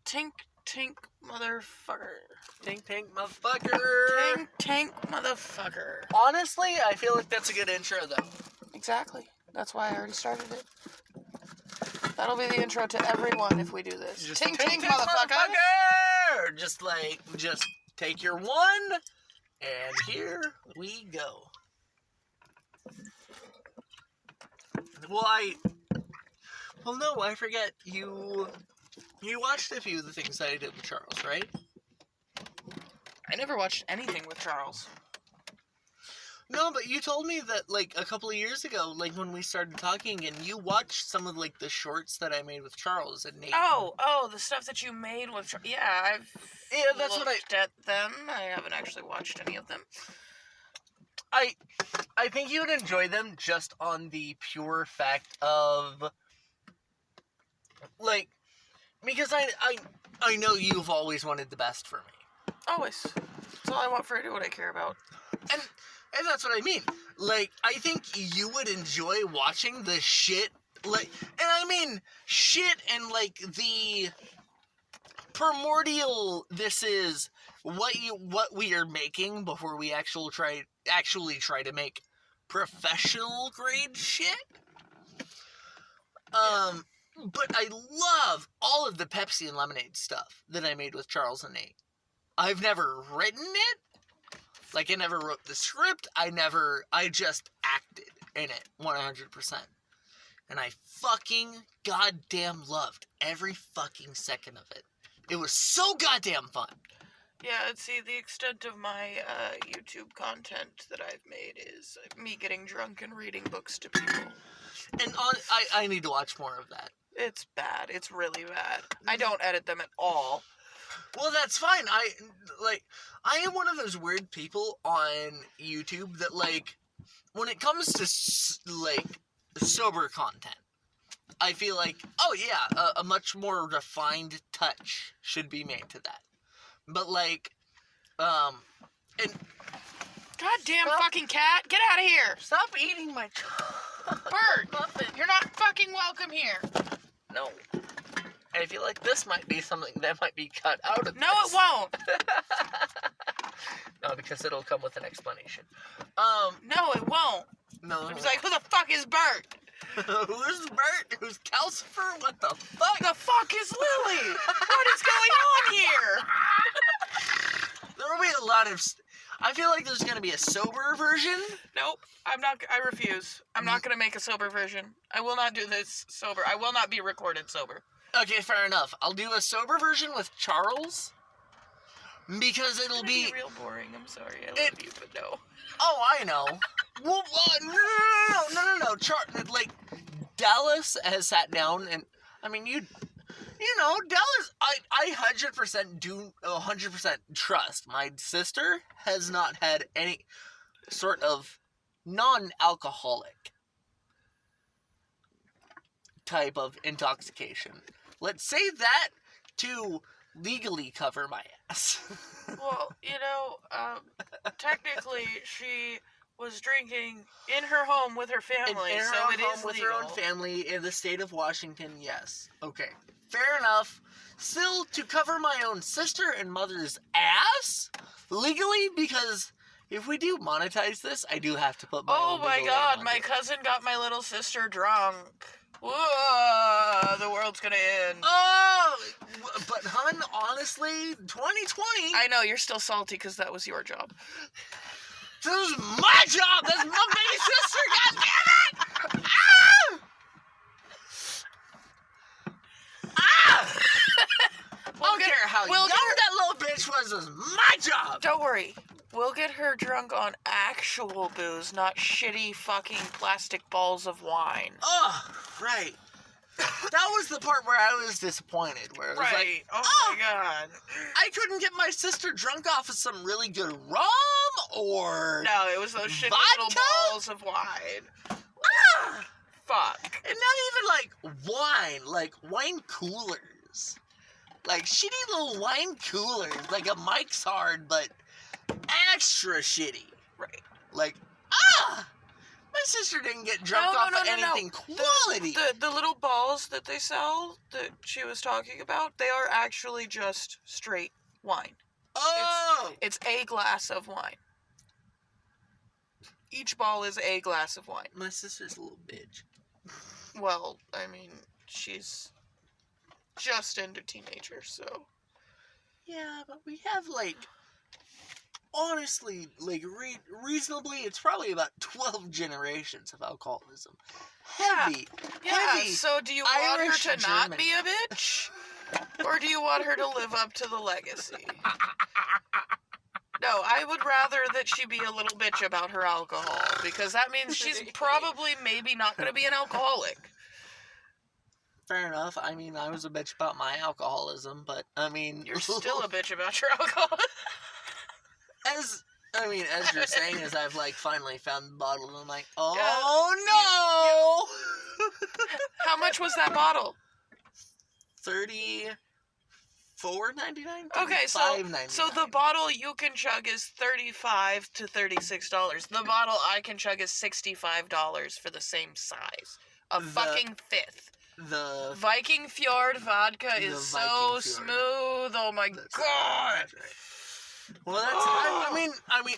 Tink, motherfucker. Tink, motherfucker. Tink, motherfucker. Honestly, I feel like that's a good intro, though. Exactly. That's why I already started it. That'll be the intro to everyone if we do this. Just Tink, motherfucker. Just take your one, and here we go. Well, no, I forget. You watched a few of the things that I did with Charles, right? I never watched anything with Charles. No, but you told me that, a couple of years ago, when we started talking, and you watched some of, the shorts that I made with Charles and Nate. Oh, the stuff that you made with Charles. Yeah, that's looked at them. I haven't actually watched any of them. I think you would enjoy them just on the pure fact of, because I know you've always wanted the best for me. Always. That's all I want for you to do what I care about. And that's what I mean. I think you would enjoy watching the shit, shit and, the primordial, this is what we are making before we actually try to make professional grade shit. But I love all of the Pepsi and lemonade stuff that I made with Charles and Nate. I've never written it. I never wrote the script. I just acted in it 100%. And I fucking goddamn loved every fucking second of it. It was so goddamn fun. Yeah, see, the extent of my YouTube content that I've made is me getting drunk and reading books to people. And I need to watch more of that. It's bad. It's really bad. I don't edit them at all. Well, that's fine. I am one of those weird people on YouTube that, when it comes to, sober content, I feel like, a much more refined touch should be made to that. But, and... Goddamn fucking cat! Get out of here! Stop eating my... Bird! You're not fucking welcome here! No. I feel like this might be something that might be cut out of this. No, it won't! No, because it'll come with an explanation. No, it won't. No. It's like, who the fuck is Bert? Who's Bert? Who's Calcifer? What the fuck? The fuck is Lily? What is going on here? There will be a lot of... I feel like there's going to be a sober version. Nope. I refuse. I'm not going to make a sober version. I will not do this sober. I will not be recorded sober. Okay, fair enough. I'll do a sober version with Charles. Because it'll be... real boring. I'm sorry. I love you, but no. Oh, I know. Well, no. Dallas has sat down and... Dallas... I 100% trust. My sister has not had any sort of non-alcoholic type of intoxication. Let's say that to legally cover my ass. Well, technically she was drinking in her home with her family, in her so own it home is with legal. her own family in the state of Washington, yes. Okay, fair enough. Still, to cover my own sister and mother's ass legally, because if we do monetize this, I do have to put my own my legal god, name on my it. cousin got my little sister drunk. Whoa, the world's gonna end. Oh, but hun, honestly, 2020. I know, you're still salty because that was your job. This was my job. That's my baby sister. God damn it! I don't care how young that little bitch was my job. Don't worry. We'll get her drunk on actual booze, not shitty fucking plastic balls of wine. Oh, right. That was the part where I was disappointed. Where it was like, oh my god. I couldn't get my sister drunk off of some really good rum or... No, it was those shitty vodka? little balls of wine. Fuck. And not even wine, wine coolers. Shitty little wine coolers. A Mike's Hard, but extra shitty. Right. My sister didn't get drunk No, off no, of no, no. anything quality. The little balls that they sell that she was talking about, they are actually just straight wine. Oh! It's a glass of wine. Each ball is a glass of wine. My sister's a little bitch. Well, I mean, she's just into teenagers, so. Yeah, but we have, like, honestly, like, reasonably, it's probably about 12 generations of alcoholism. Heavy. Yeah, Heavy. so do you want Irish her to not German. be a bitch? Or do you want her to live up to the legacy? No, I would rather that she be a little bitch about her alcohol, because that means she's probably maybe not going to be an alcoholic. Fair enough. I mean, I was a bitch about my alcoholism, but, I mean... You're still a bitch about your alcohol. As you're saying, as I've, like, finally found the bottle, and I'm like, oh, no! How much was that bottle? $34.99? Okay, so the bottle you can chug is $35 to $36. The bottle I can chug is $65 for the same size. A fucking fifth. The Viking Fjord vodka is so smooth. Oh my god. That's right. Well, that's I mean,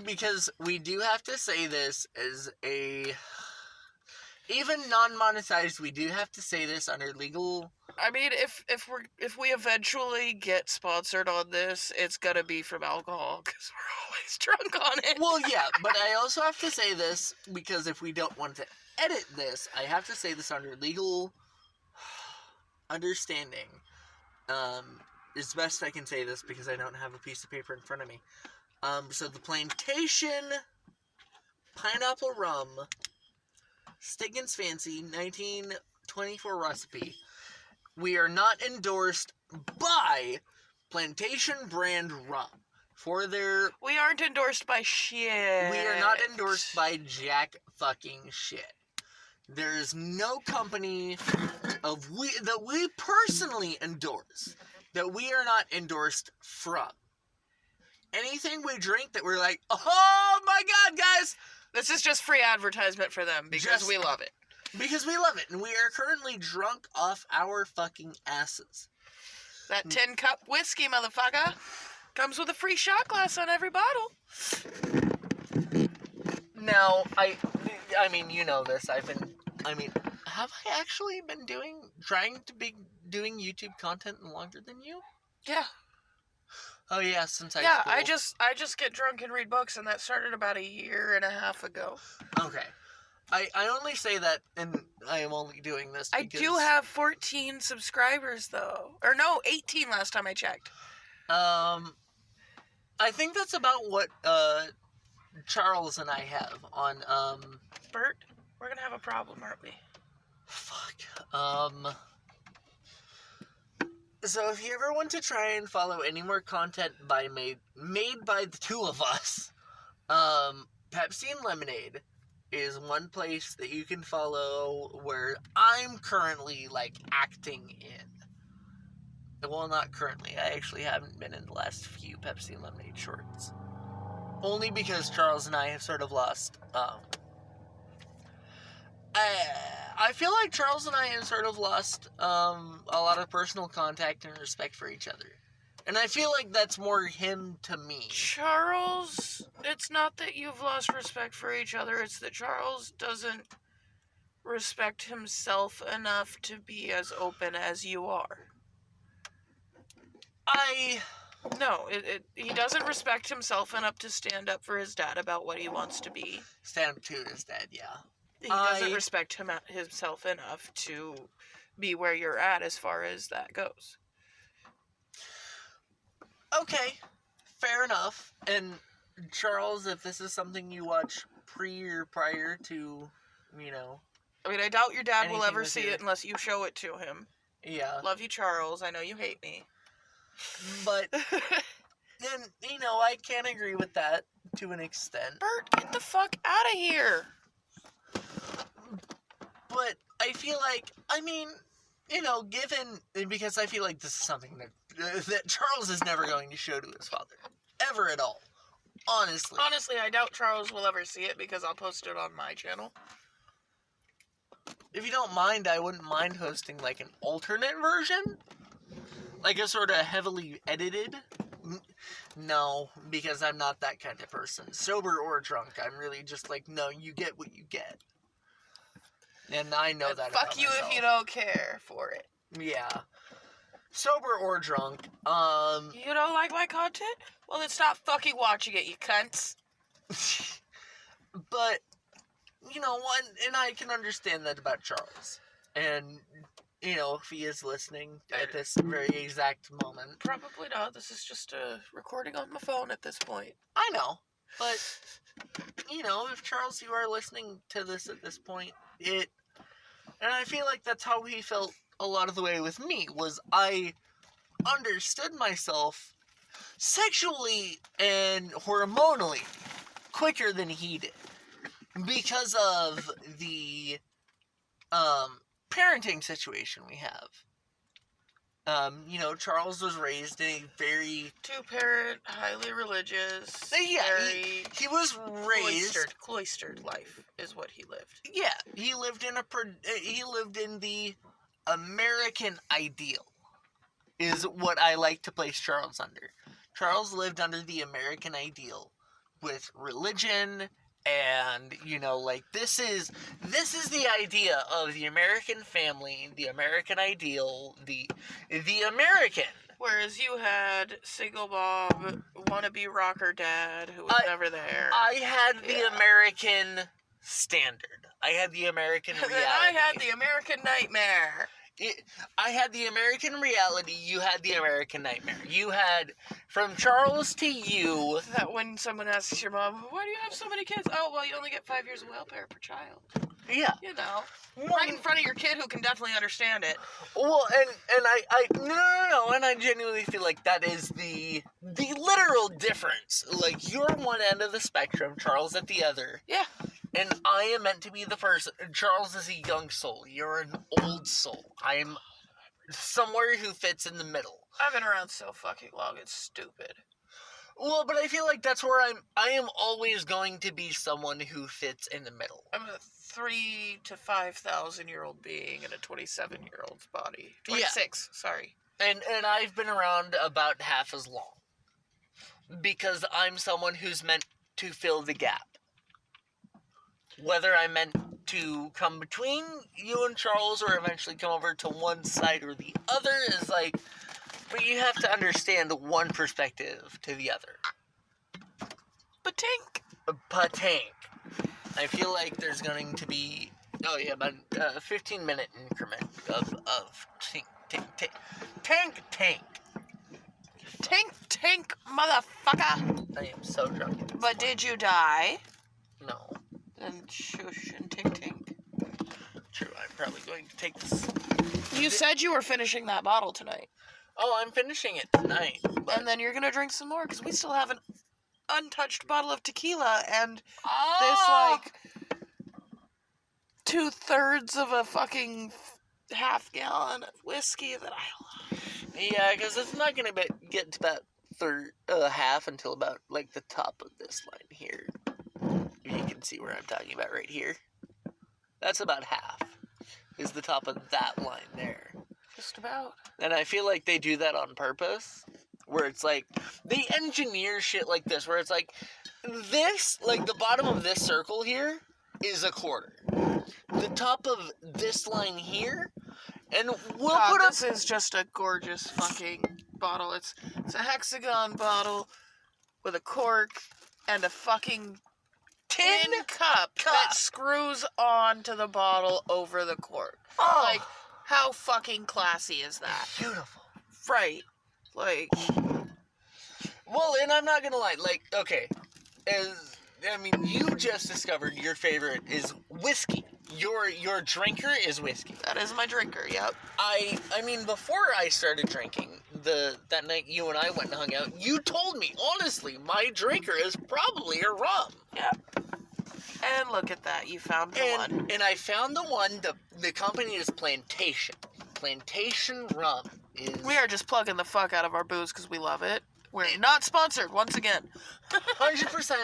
because we do have to say this as a even non-monetized. We do have to say this under legal. I mean, if we eventually get sponsored on this, it's gonna be from alcohol because we're always drunk on it. Well, yeah, but I also have to say this because if we don't want to edit this, I have to say this under legal understanding. As best I can say this because I don't have a piece of paper in front of me. So the Plantation Pineapple Rum Stiggin's Fancy 1924 recipe. We are not endorsed by Plantation brand rum for their... We aren't endorsed by shit. We are not endorsed by jack fucking shit. There's no company that we personally endorse that we are not endorsed from. Anything we drink that we're like, oh my god, guys! This is just free advertisement for them because we love it. Because we love it, and we are currently drunk off our fucking asses. That 10-cup whiskey, motherfucker, comes with a free shot glass on every bottle. Now, I mean, you know this, have I actually been trying to be doing YouTube content longer than you? Yeah. Oh yeah, since high Yeah, school. I just get drunk and read books, and that started about a year and a half ago. Okay. I only say that, and I am only doing this because... I do have 14 subscribers, though. Or no, 18 last time I checked. I think that's about what, Charles and I have on, Bert, we're gonna have a problem, aren't we? Fuck. So if you ever want to try and follow any more content made by the two of us, Pepsi and Lemonade is one place that you can follow where I'm currently, like, acting in. Well, not currently. I actually haven't been in the last few Pepsi and Lemonade shorts. Only because Charles and I have sort of lost, I feel like Charles and I have sort of lost, a lot of personal contact and respect for each other. And I feel like that's more him to me. Charles, it's not that you've lost respect for each other, it's that Charles doesn't respect himself enough to be as open as you are. No, he doesn't respect himself enough to stand up for his dad about what he wants to be. Stand up to his dad, yeah. He doesn't respect himself enough to be where you're at as far as that goes. Okay, fair enough. And Charles, if this is something you watch pre or prior to, you know... I mean, I doubt your dad will ever with see it unless you show it to him. Yeah. Love you, Charles. I know you hate me. But, then, you know, I can agree with that to an extent. Bert, get the fuck out of here. But I feel like, I mean, you know, because I feel like this is something that Charles is never going to show to his father. Ever at all. Honestly. Honestly, I doubt Charles will ever see it because I'll post it on my channel. If you don't mind, I wouldn't mind hosting, like, an alternate version. Like a sort of heavily edited. No, because I'm not that kind of person. Sober or drunk, I'm really just like, no, you get what you get. And I know And that fuck about you myself. if you don't care for it. Yeah. Sober or drunk, You don't like my content? Well, then stop fucking watching it, you cunts. but, you know, and I can understand that about Charles. And, you know, if he is listening at this very exact moment. Probably not. This is just a recording on my phone at this point. I know. But, you know, if Charles, you are listening to this at this point, and I feel like that's how he felt a lot of the way with me, was I understood myself sexually and hormonally quicker than he did. Because of the, parenting situation we have. You know, Charles was raised in a very... Two-parent, highly religious, Yeah, very he was raised... Cloistered life is what he lived. Yeah, he lived in the American ideal, is what I like to place Charles under. Charles lived under the American ideal with religion and, you know, like, this is the idea of the American family, the American ideal, the American. Whereas you had single mom, wannabe rocker dad who was never there. I had the American standard. I had the American reality. And I had the American nightmare. I had the American reality, you had the American nightmare. You had, from Charles to you... That when someone asks your mom, why do you have so many kids? Oh, well, you only get 5 years of welfare per child. Yeah. You know, right in front of your kid who can definitely understand it. Well, and no, and I genuinely feel like that is the literal difference. Like, you're one end of the spectrum, Charles at the other. Yeah. And I am meant to be the person. Charles is a young soul. You're an old soul. I am somewhere who fits in the middle. I've been around so fucking long, it's stupid. Well, but I feel like that's where I am always going to be someone who fits in the middle. I'm a 3,000 to 5,000 year old being in a 27-year-old's body. 26, sorry. And I've been around about half as long. Because I'm someone who's meant to fill the gap. Whether I'm meant to come between you and Charles or eventually come over to one side or the other is like... But you have to understand one perspective to the other. Tink. I feel like there's going to be... Oh, yeah, about a 15-minute increment of Tink. Tink, motherfucker. I am so drunk. But did you die? No. Then shush and tink. True, I'm probably going to take this. You said you were finishing that bottle tonight. Oh, I'm finishing it tonight. But... And then you're going to drink some more, because we still have an untouched bottle of tequila, and this, like, 2/3 of a fucking half gallon of whiskey that I love. Yeah, because it's not going to get to about half until about, like, the top of this line here. You can see where I'm talking about right here. That's about half, is the top of that line there. Just about. And I feel like they do that on purpose, where it's like, they engineer shit like this, where it's like, this, like, the bottom of this circle here is a quarter. The top of this line here, and we'll put up... This is just a gorgeous fucking bottle. It's a hexagon bottle with a cork and a fucking tin cup that screws onto the bottle over the cork. Oh. Like, how fucking classy is that? Beautiful. Right. Like... Well, and I'm not gonna lie, like, okay, you just discovered your favorite is whiskey. Your drinker is whiskey. That is my drinker, yep. I mean, before I started drinking, that night you and I went and hung out, you told me, honestly, my drinker is probably a rum. Yeah. And look at that, you found the one. And I found the one, the company is Plantation. Plantation Rum is... We are just plugging the fuck out of our booze because we love it. We're not sponsored, once again. 100%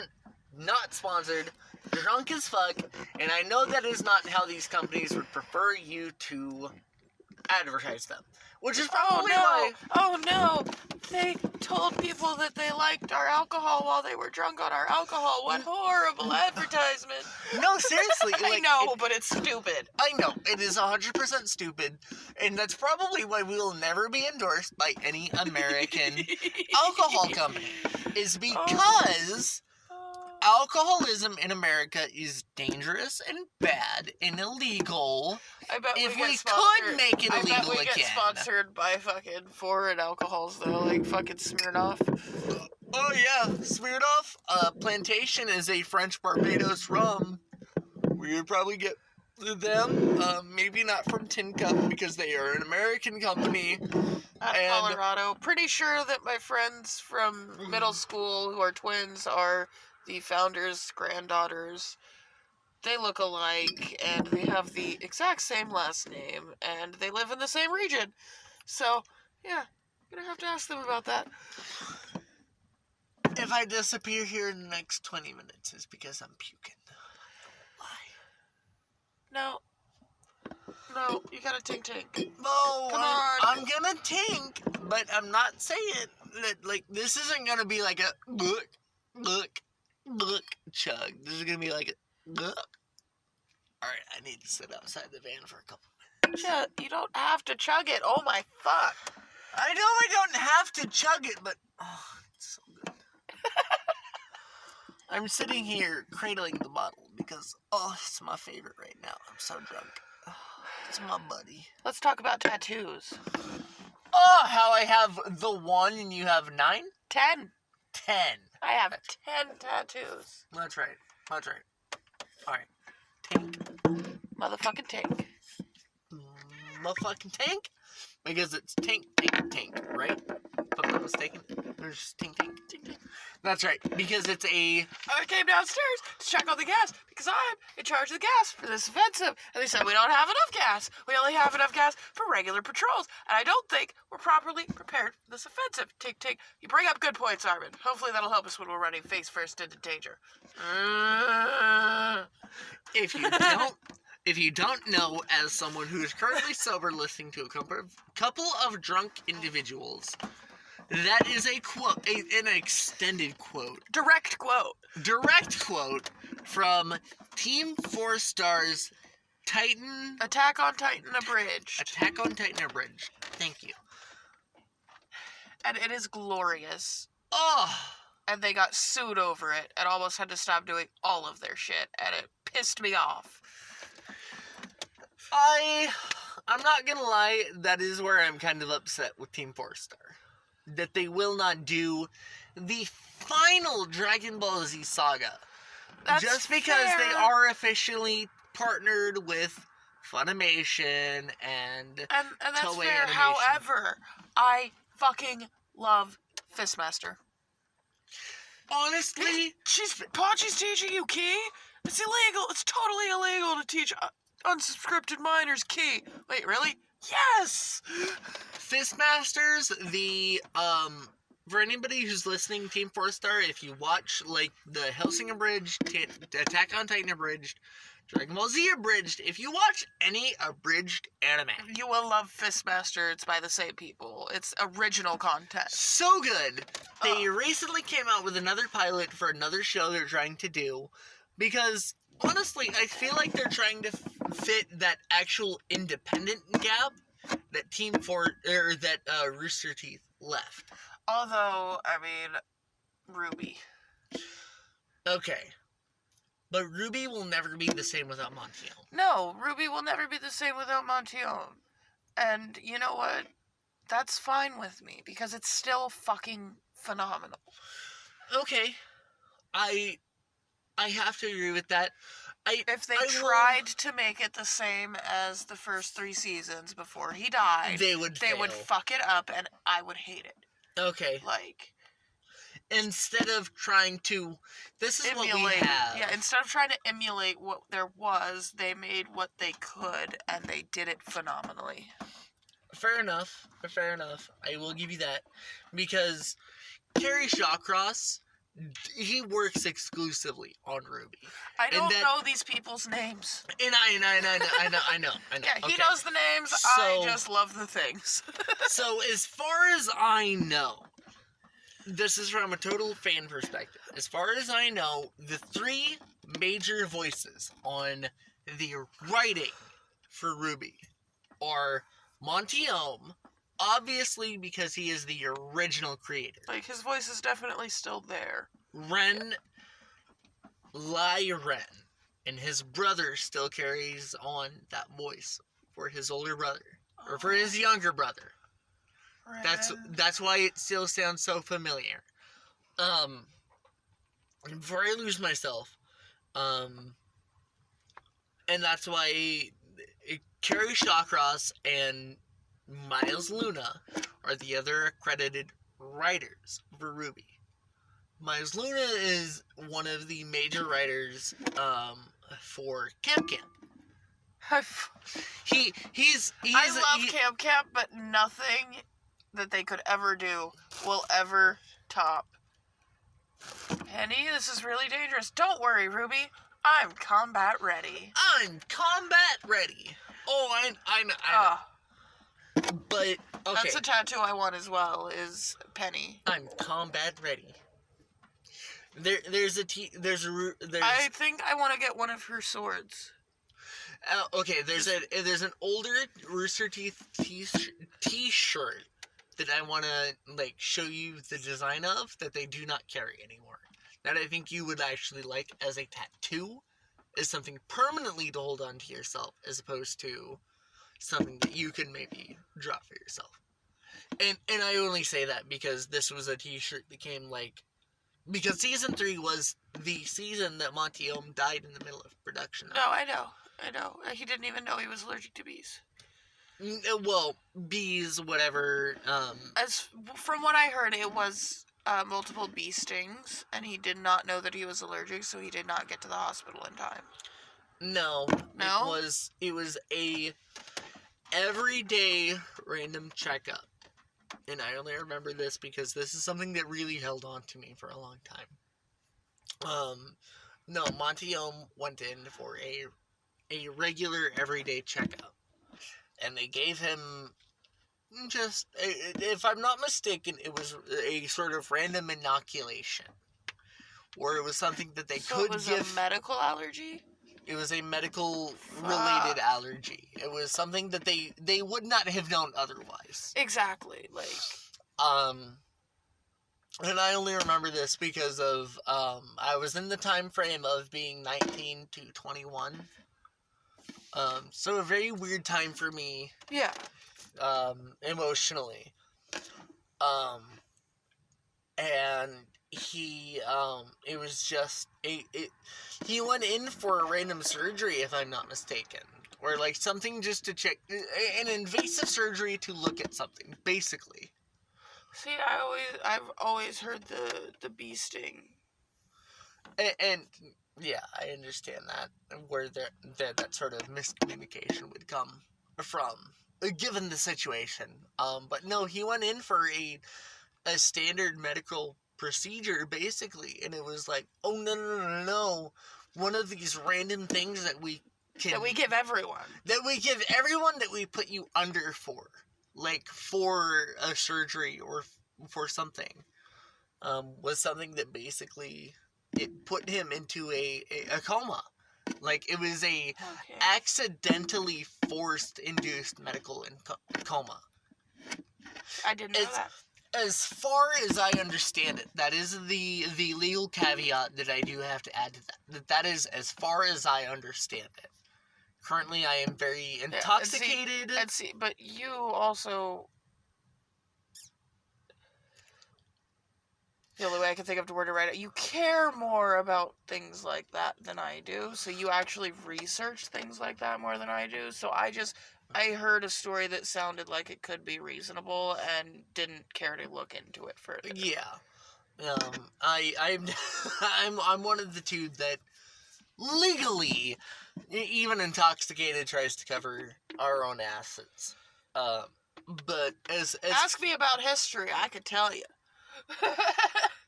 not sponsored. Drunk as fuck. And I know that is not how these companies would prefer you to advertise them. Which is probably why... Oh no! They told people that they liked our alcohol while they were drunk on our alcohol. What horrible advertisement! No, seriously. I know, but it's stupid. I know, it is 100% stupid. And that's probably why we will never be endorsed by any American alcohol company. Is because... alcoholism in America is dangerous and bad and illegal. I bet if we could make it illegal I bet we again. get sponsored by fucking foreign alcohols though, like fucking Smirnoff. Oh yeah, Smirnoff. Plantation is a French Barbados rum. We would probably get them. Maybe not from Tin Cup because they are an American company. Out of Colorado. Pretty sure that my friends from middle school who are twins are the founders' granddaughters. They look alike, and they have the exact same last name, and they live in the same region. So, yeah, I'm gonna have to ask them about that. If I disappear here in the next 20 minutes, it's because I'm puking. Why? No, you gotta tink. No, Come on. I'm gonna tink, but I'm not saying that, like, this isn't gonna be like a look, chug. This is gonna be like a look. Alright, I need to sit outside the van for a couple minutes. Yeah, you don't have to chug it. Oh my fuck. I know I don't have to chug it, but it's so good. I'm sitting here cradling the bottle because it's my favorite right now. I'm so drunk. It's my buddy. Let's talk about tattoos. Oh, how I have the 1 and you have 9? 10. 10. I have 10 tattoos. That's right. Alright. Tink. Motherfucking Tink. Motherfucking Tink? Because it's Tink, right? If I'm not mistaken. There's just Tink. That's right. Because it's a... I came downstairs to check on the gas because I'm in charge of the gas for this offensive. And they said we don't have enough gas. We only have enough gas for regular patrols. And I don't think we're properly prepared for this offensive. Tink. You bring up good points, Armin. Hopefully that'll help us when we're running face first into danger. If you don't know, as someone who is currently sober listening to a couple of drunk individuals, that is a quote, an extended quote. Direct quote from Team 4 Stars Titan... Attack on Titan Abridged. Thank you. And it is glorious. Oh! And they got sued over it and almost had to stop doing all of their shit. And it pissed me off. I'm not gonna lie, that is where I'm kind of upset with Team 4 Star. That they will not do the final Dragon Ball Z saga. That's just because fair. they are officially partnered with Funimation and that's Toei fair. Animation. However, I fucking love Fistmaster. Honestly, Pachi's teaching you Ki? It's illegal. It's totally illegal to teach unsubscripted minors Ki. Wait, really? Yes! Fistmasters, for anybody who's listening, Team 4 Star, if you watch, like, the Hellsing Abridged, Attack on Titan Abridged, Dragon Ball Z Abridged, if you watch any abridged anime, you will love Fistmaster. It's by the same people. It's original content. So good. They recently came out with another pilot for another show they're trying to do, because... honestly, I feel like they're trying to fit that actual independent gap that Rooster Teeth left. Although, I mean, Ruby. Okay. But Ruby will never be the same without Montiel. No, Ruby will never be the same without Montiel. And you know what? That's fine with me, because it's still fucking phenomenal. Okay. I have to agree with that. If they tried to make it the same as the first 3 seasons before he died, they would fuck it up, and I would hate it. Okay. Like, instead of trying to, this is emulate, what we have. Yeah, instead of trying to emulate what there was, they made what they could, and they did it phenomenally. Fair enough. I will give you that. Because Kerry Shawcross, he works exclusively on Ruby. I don't know these people's names. And I know. Yeah, he knows the names. So, I just love the things. So, as far as I know, this is from a total fan perspective. As far as I know, the three major voices on the writing for Ruby are Monty Ohm, obviously because he is the original creator. Like, his voice is definitely still there. Ren Ren, and his brother still carries on that voice for his older brother, or for his younger brother. That's why it still sounds so familiar. Before I lose myself, and that's why Kerry Shawcross and Miles Luna are the other accredited writers for Ruby. Miles Luna is one of the major writers for Camp Camp. I love Camp Camp, but nothing that they could ever do will ever top Penny. This is really dangerous. Don't worry, Ruby. I'm combat ready. Oh, I know. But okay. That's a tattoo I want as well. Is Penny. I'm combat ready. There's I think I want to get one of her swords. Okay, there's an older Rooster Teeth t-shirt that I want to show you the design of that they do not carry anymore. That I think you would actually like as a tattoo, is something permanently to hold on to yourself, as opposed to something that you can maybe draw for yourself. And I only say that because this was a t-shirt that came because season 3 was the season that Monty Ohm died in the middle of production. No, I know. He didn't even know he was allergic to bees. Well, bees, whatever. As from what I heard, it was multiple bee stings, and he did not know that he was allergic, so he did not get to the hospital in time. No. It was a everyday random checkup. And I only remember this because this is something that really held on to me for a long time. No, Monty Ohm went in for a regular everyday checkup. And they gave him just, if I'm not mistaken, it was a sort of random inoculation. Or it was something that they could give. So it was a medical allergy? It was a medical-related allergy. It was something that they would not have known otherwise. Exactly, And I only remember this because of, I was in the time frame of being 19 to 21. So a very weird time for me. Yeah. Emotionally. And he, it was just, he went in for a random surgery, if I'm not mistaken. Or, something just to check, an invasive surgery to look at something, basically. See, I've always heard the bee sting. And yeah, I understand that, where that sort of miscommunication would come from, given the situation. But no, he went in for a standard medical procedure, basically, and it was oh, no, one of these random things that we give everyone. That we put you under for. For a surgery or for something, was something that basically, it put him into a coma. It was a accidentally forced induced medical coma. I didn't know that. As far as I understand it, that is the legal caveat that I do have to add to that. That is as far as I understand it. Currently, I am very intoxicated. But you also... The only way I can think of to word it right, you care more about things like that than I do, so you actually research things like that more than I do, so I heard a story that sounded like it could be reasonable and didn't care to look into it further. Yeah. I'm one of the two that legally, even intoxicated, tries to cover our own assets. But as ask me about history, I could tell you.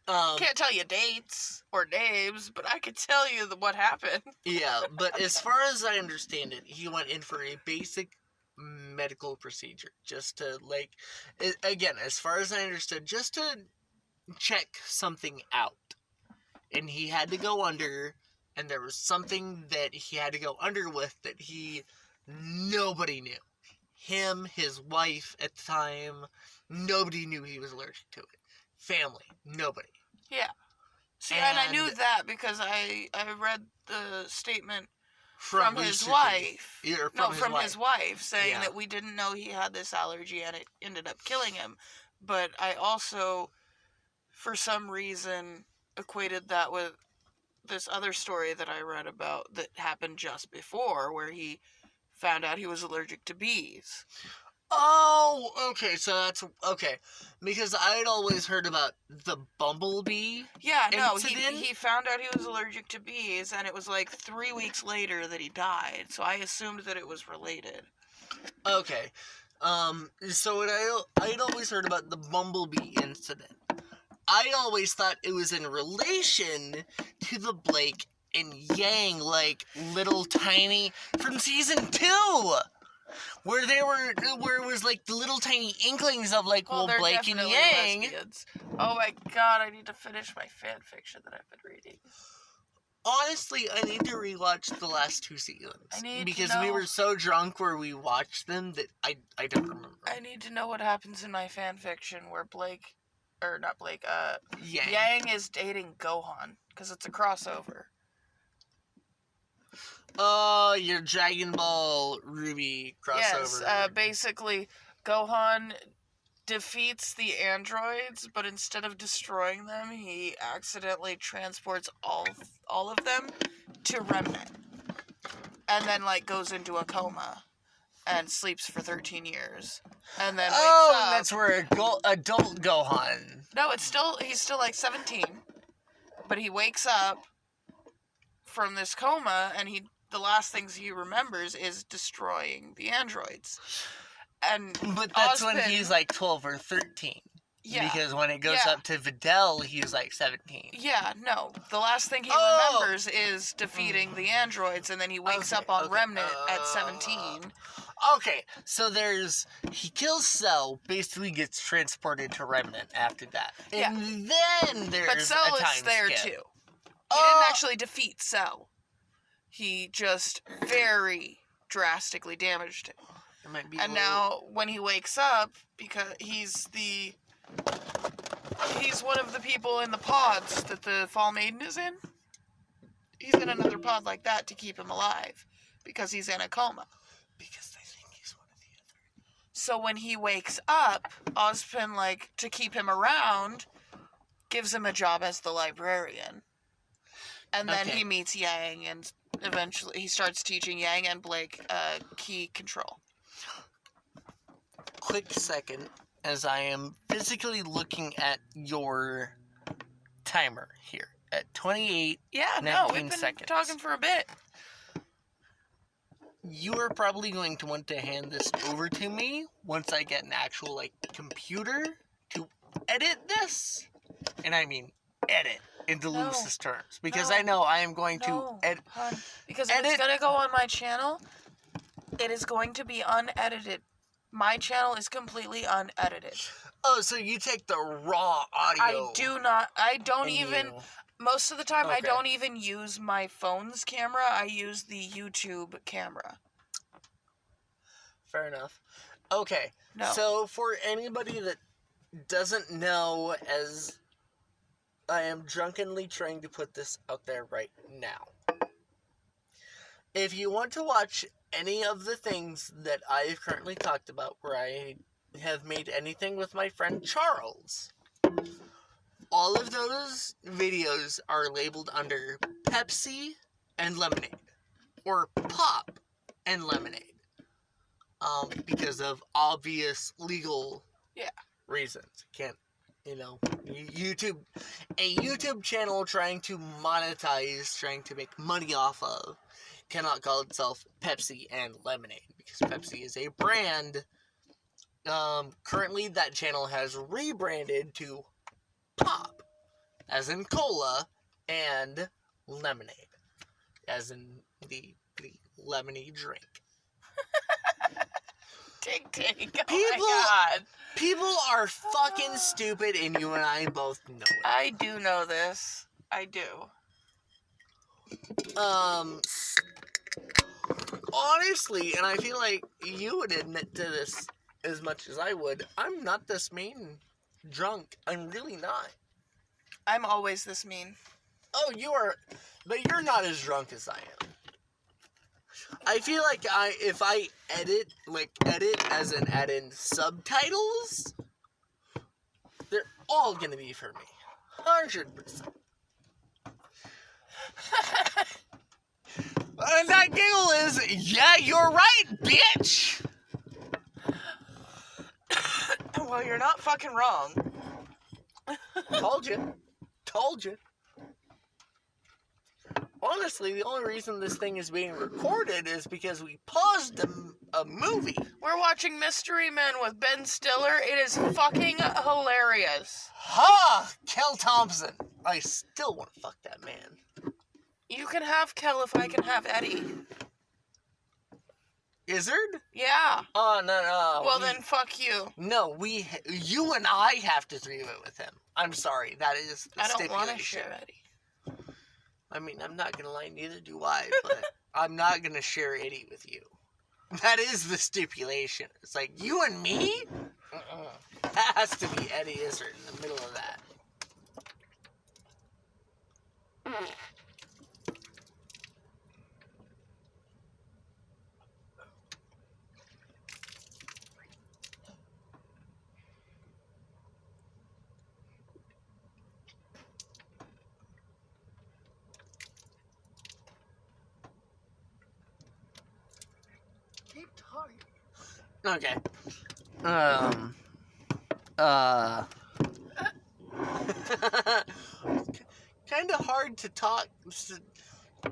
Can't tell you dates or names, but I could tell you what happened. Yeah, but as far as I understand it, he went in for a basic medical procedure just to, like, again, as far as I understood, just to check something out. And he had to go under, and there was something that he had to go under with that nobody knew. Him, his wife at the time, nobody knew he was allergic to it. Family, nobody. Yeah. See, and I knew that because I read the statement from his wife. From his wife saying that we didn't know he had this allergy and it ended up killing him. But I also, for some reason, equated that with this other story that I read about that happened just before, where he found out he was allergic to bees. Oh, okay, so that's, okay, because I had always heard about the bumblebee incident. He found out he was allergic to bees, and it was like 3 weeks later that he died, so I assumed that it was related. Okay, so I'd always heard about the bumblebee incident. I always thought it was in relation to the Blake and Yang, like, little tiny, from season 2! Where it was like the little tiny inklings of like, Blake and Yang. Lesbians. Oh my god, I need to finish my fan fiction that I've been reading. Honestly, I need to rewatch the last 2 seasons. Because we were so drunk where we watched them that I don't remember. I need to know what happens in my fan fiction where Yang is dating Gohan, because it's a crossover. Oh, your Dragon Ball Ruby crossover. Yes, basically, Gohan defeats the androids, but instead of destroying them, he accidentally transports all of them to Remnant. And then, like, goes into a coma and sleeps for 13 years. And then wakes up. That's where adult Gohan. No, he's still like 17. But he wakes up from this coma, and the last things he remembers is destroying the androids. But that's when he's like 12 or 13. Yeah. Because when it goes up to Videl, he's like 17. Yeah, no. The last thing he remembers is defeating the androids, and then he wakes up on Remnant at 17. Okay, so he kills Cell, basically gets transported to Remnant after that. And then there's but Cell a time is there skip. Too. He didn't actually defeat Cell. He just very drastically damaged him. And now, when he wakes up, because he's one of the people in the pods that the Fall Maiden is in. He's in another pod like that to keep him alive, because he's in a coma. Because they think he's one of the other. So when he wakes up, Ozpin, like, to keep him around, gives him a job as the librarian. And then he meets Yang, and eventually he starts teaching Yang and Blake key control. Quick second, as I am physically looking at your timer here at 28 we've been talking for a bit. You are probably going to want to hand this over to me once I get an actual, like, computer to edit this. And I mean edit in the loosest terms. Because I know I am going to edit. Because if it's going to go on my channel, it is going to be unedited. My channel is completely unedited. Oh, so you take the raw audio. Most of the time, I don't even use my phone's camera. I use the YouTube camera. Fair enough. Okay. No. So, for anybody that doesn't know, as I am drunkenly trying to put this out there right now. If you want to watch any of the things that I've currently talked about, where I have made anything with my friend Charles, all of those videos are labeled under Pepsi and lemonade, or pop and lemonade, because of obvious legal reasons. Can't, YouTube, a YouTube channel trying to monetize, trying to make money off of, cannot call itself Pepsi and lemonade, because Pepsi is a brand Currently that channel has rebranded to Pop, as in cola, and lemonade, as in the lemony drink. Tink. Oh my God. People are fucking stupid, and you and I both know it. I do know this. I do. Honestly, and I feel like you would admit to this as much as I would, I'm not this mean drunk. I'm really not. I'm always this mean. Oh, you are, but you're not as drunk as I am. I feel like if I edit as in add in subtitles, they're all gonna be for me. 100%. And that giggle is, yeah, you're right, bitch! Well, you're not fucking wrong. Told you. Honestly, the only reason this thing is being recorded is because we paused a movie. We're watching Mystery Men with Ben Stiller. It is fucking hilarious. Ha! Kel Thompson. I still want to fuck that man. You can have Kel if I can have Eddie. Izzard? Yeah. Oh, no. Well, then fuck you. No, you and I have to three it with him. I'm sorry, that is the I don't stipulation. want to share Eddie. I mean, I'm not gonna lie, neither do I, but I'm not gonna share Eddie with you. That is the stipulation. It's like, you and me? That has to be Eddie Izzard in the middle of that. Keep talking. Okay. Kind of hard to talk,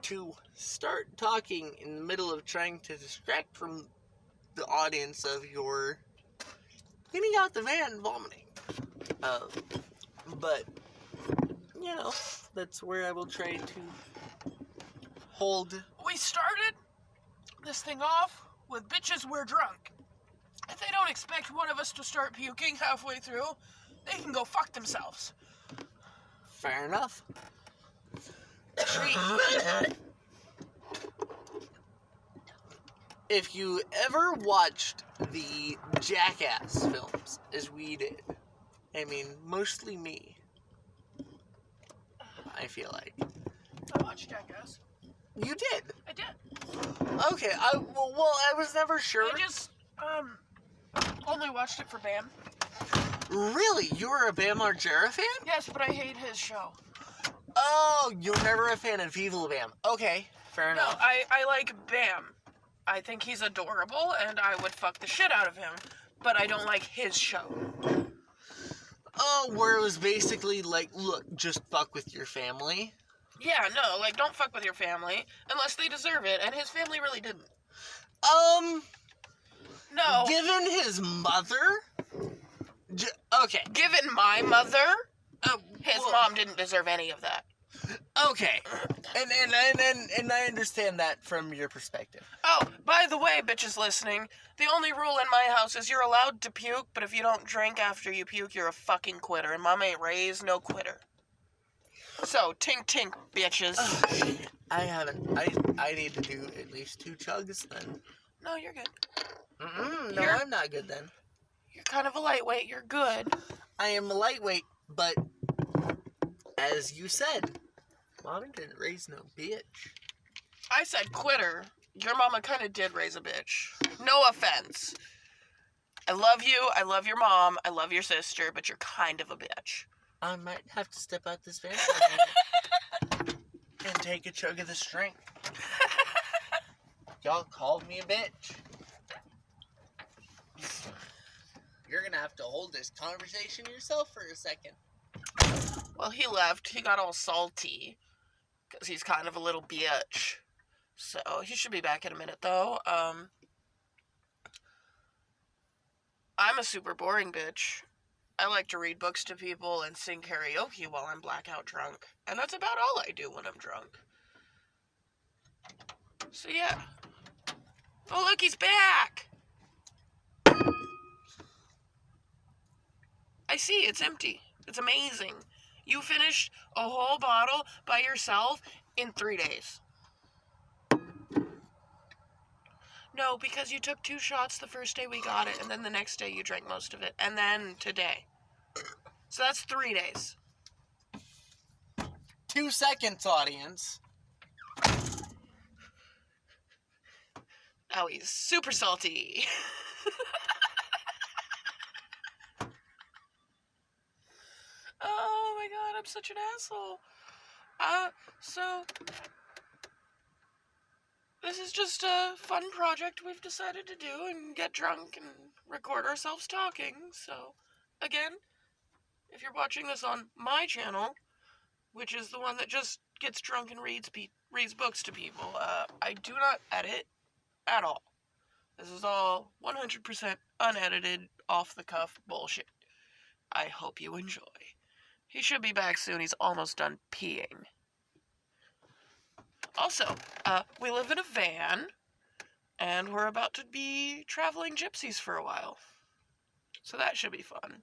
to start talking in the middle of trying to distract from the audience of your cleaning out the van and vomiting. But, you know, that's where I will try to hold. We started this thing off with bitches we're drunk. If they don't expect one of us to start puking halfway through, they can go fuck themselves. Fair enough. If you ever watched the Jackass films, as we did, I mean, mostly me, I feel like. I watched Jackass. You did? I did. Okay, I was never sure. I just, only watched it for Bam. Really? You were a Bam Margera fan? Yes, but I hate his show. Oh, you're never a fan of Viva La Bam. Okay, fair No, enough. I like Bam. I think he's adorable, and I would fuck the shit out of him. But I don't like his show. Oh, where it was basically like, look, just fuck with your family. Yeah, no, like, don't fuck with your family, unless they deserve it, and his family really didn't. No. Given his mother? Okay. Given my mother, his mom didn't deserve any of that. Okay. And I understand that from your perspective. Oh, by the way, bitches listening, the only rule in my house is you're allowed to puke, but if you don't drink after you puke, you're a fucking quitter, and Mama ain't raised no quitter. So, tink, bitches. Oh, shit. I haven't. I need to do at least 2 chugs then. No, you're good. No, I'm not good then. You're kind of a lightweight. You're good. I am a lightweight, but as you said, Mama didn't raise no bitch. I said quitter. Your mama kind of did raise a bitch. No offense. I love you. I love your mom. I love your sister, but you're kind of a bitch. I might have to step out this van for a minute and take a chug of this drink. Y'all called me a bitch. You're gonna have to hold this conversation yourself for a second. Well, he left. He got all salty because he's kind of a little bitch. So he should be back in a minute, though. I'm a super boring bitch. I like to read books to people and sing karaoke while I'm blackout drunk. And that's about all I do when I'm drunk. So yeah. Oh, look, he's back! I see, it's empty. It's amazing. You finished a whole bottle by yourself in 3 days. No, because you took 2 shots the first day we got it, and then the next day you drank most of it, and then today. So that's 3 days. 2 seconds, audience. Oh, he's super salty. Oh my god, I'm such an asshole. So this is just a fun project we've decided to do and get drunk and record ourselves talking. So, again, if you're watching this on my channel, which is the one that just gets drunk and reads books to people, I do not edit at all. This is all 100% unedited, off-the-cuff bullshit. I hope you enjoy. He should be back soon. He's almost done peeing. Also, we live in a van, and we're about to be traveling gypsies for a while. So that should be fun.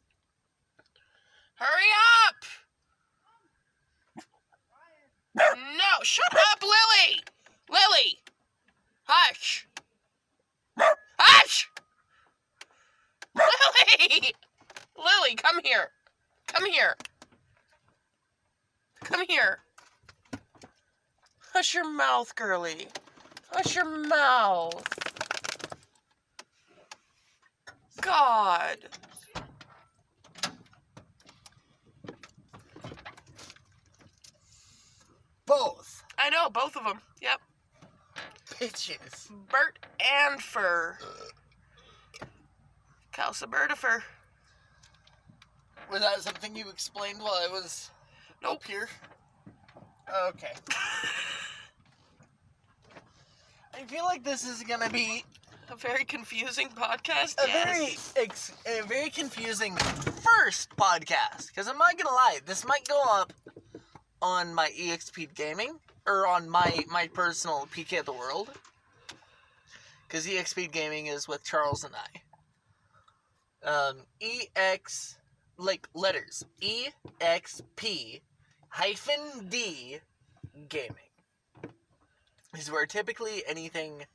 Hurry up! No, shut up, Lily! Lily! Hush! Hush! Lily! Lily, come here. Come here. Come here. Hush your mouth, girly. Hush your mouth. God. Both. I know, both of them. Yep. Bitches. Bert and Fur. Calcibertifer. Was that something you explained while I was up here? Okay. I feel like this is gonna be A very confusing podcast. a very confusing first podcast. Because I'm not gonna lie, this might go up on my EXP Gaming or on my personal PK of the World. Because EXP Gaming is with Charles and I. Letters. EXP-D Gaming is where typically anything,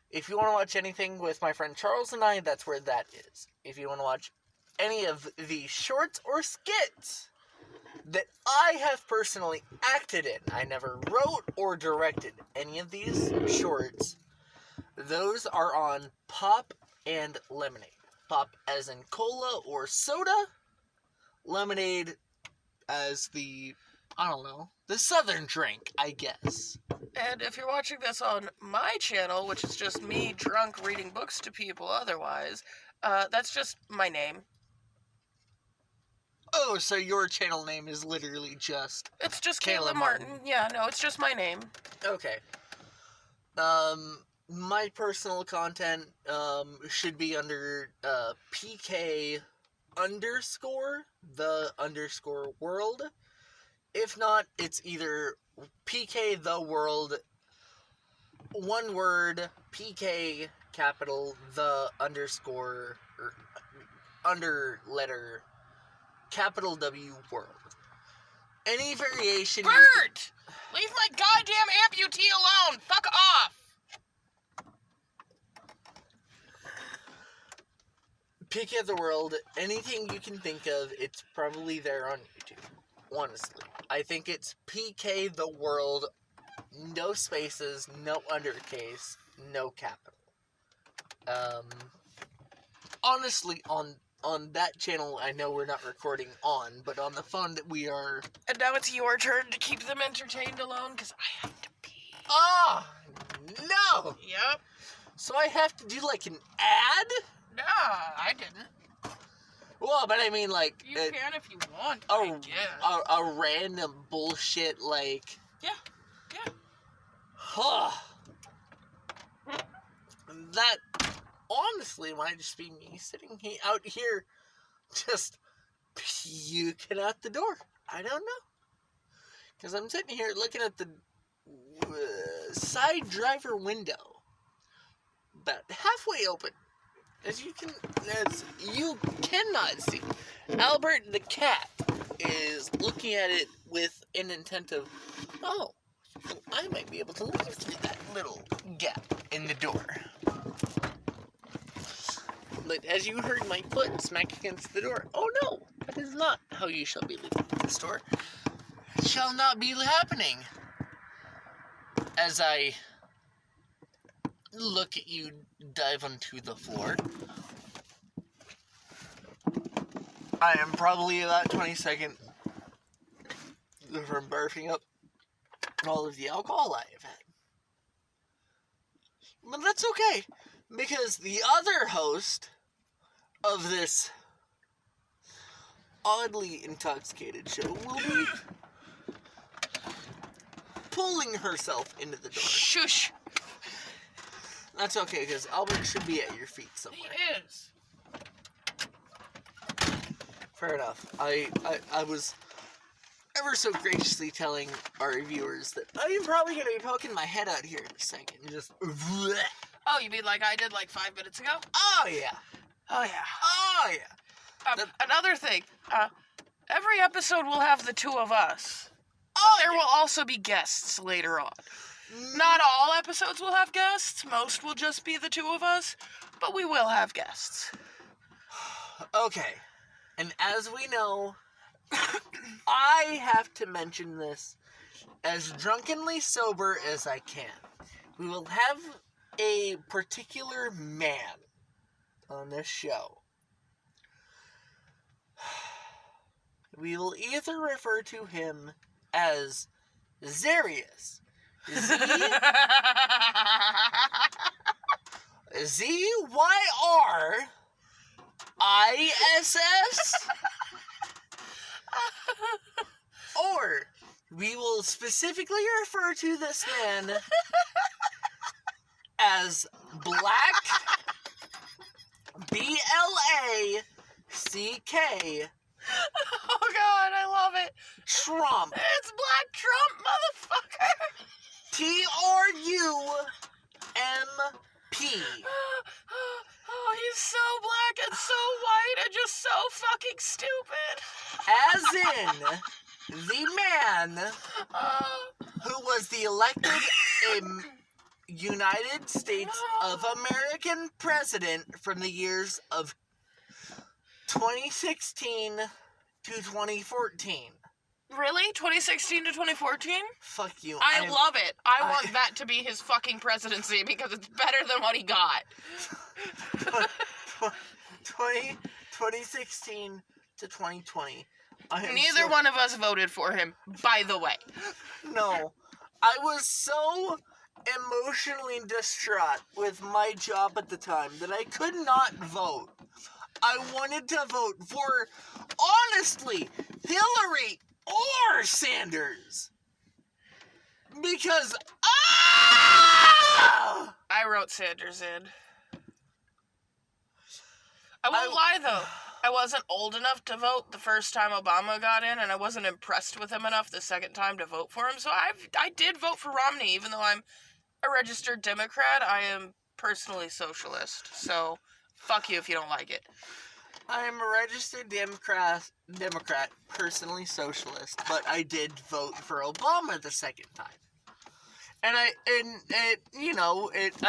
if you want to watch anything with my friend Charles and I, that's where that is. If you want to watch any of the shorts or skits that I have personally acted in, I never wrote or directed any of these shorts, those are on Pop and Lemonade. Pop as in cola or soda, lemonade as the, I don't know, the southern drink, I guess. And if you're watching this on my channel, which is just me drunk reading books to people otherwise, that's just my name. Oh, so your channel name is literally just... It's just Kayla Martin. Yeah, no, it's just my name. Okay. My personal content, should be under, PK _ world. If not, it's either PK the world, one word, PK capital, the underscore, or under letter, capital W world. Any variation... Bert! Leave my goddamn amputee alone! Fuck off! PK of the world, anything you can think of, it's probably there on YouTube. Honestly. I think it's PK the world, no spaces, no undercase, no capital. Honestly, on that channel, I know we're not recording on, but on the phone that we are... And now it's your turn to keep them entertained alone, because I have to pee. Ah! No! Yep. So I have to do, like, an ad? Nah, I didn't. Well, but I mean, like... You can if you want, I guess. A random bullshit, like... Yeah. Huh. That honestly might just be me sitting out here just puking out the door. I don't know. Because I'm sitting here looking at the side driver window. About halfway open. As you cannot see. Albert the cat is looking at it with an intent of, oh, I might be able to leave through that little gap in the door. But as you heard my foot smack against the door, oh no, that is not how you shall be leaving this door. It shall not be happening. As I look at you dive onto the floor, I am probably about 20 seconds from barfing up all of the alcohol I have had. But that's okay, because the other host of this oddly intoxicated show will be pulling herself into the door. Shush! That's okay, because Albert should be at your feet somewhere. He is. Fair enough. I was ever so graciously telling our viewers that I'm probably going to be poking my head out here in a second. Just... Oh, you mean like I did like 5 minutes ago? Oh, yeah. Oh, yeah. Oh, yeah. Another thing. Every episode will have the two of us. Oh, There will also be guests later on. Not all episodes will have guests. Most will just be the two of us. But we will have guests. Okay. And as we know, I have to mention this as drunkenly sober as I can. We will have a particular man on this show. We will either refer to him as Zarius. ZYRISS, or we will specifically refer to this man as Black BLACK Oh, God, I love it. Trump. It's Black Trump, motherfucker. TRUMP. Oh, he's so black and so white and just so fucking stupid. As in, the man who was the elected United States of American president from the years of 2016 to 2014. Really? 2016 to 2014? Fuck you. I love it. I want that to be his fucking presidency because it's better than what he got. 2016 to 2020. Neither one of us voted for him, by the way. No. I was so emotionally distraught with my job at the time that I could not vote. I wanted to vote for, honestly, Hillary or Sanders. Because, I wrote Sanders in. I won't lie, though. I wasn't old enough to vote the first time Obama got in, and I wasn't impressed with him enough the second time to vote for him. So I did vote for Romney, even though I'm a registered Democrat. I am personally socialist. So fuck you if you don't like it. I am a registered Democrat, personally socialist, but I did vote for Obama the second time. And I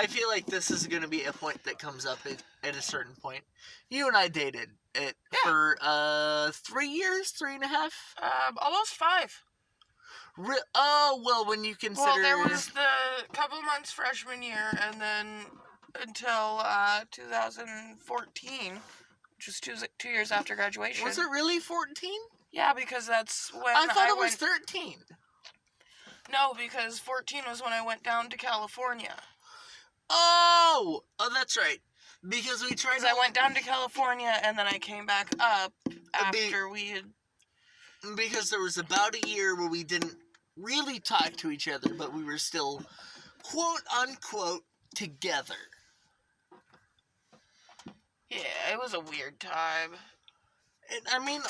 feel like this is going to be a point that comes up at a certain point. You and I dated for 3 years, 3.5? Almost 5. Well, when you consider... Well, there was the couple months freshman year, and then until 2014, which was 2 years after graduation. Was it really 14? Yeah, because that's when I thought it was 13. No, because 14 was when I went down to California. Oh, that's right. Because we tried. I went down to California and then I came back up after we had. Because there was about a year where we didn't really talk to each other, but we were still, quote unquote, together. Yeah, it was a weird time. And, I mean,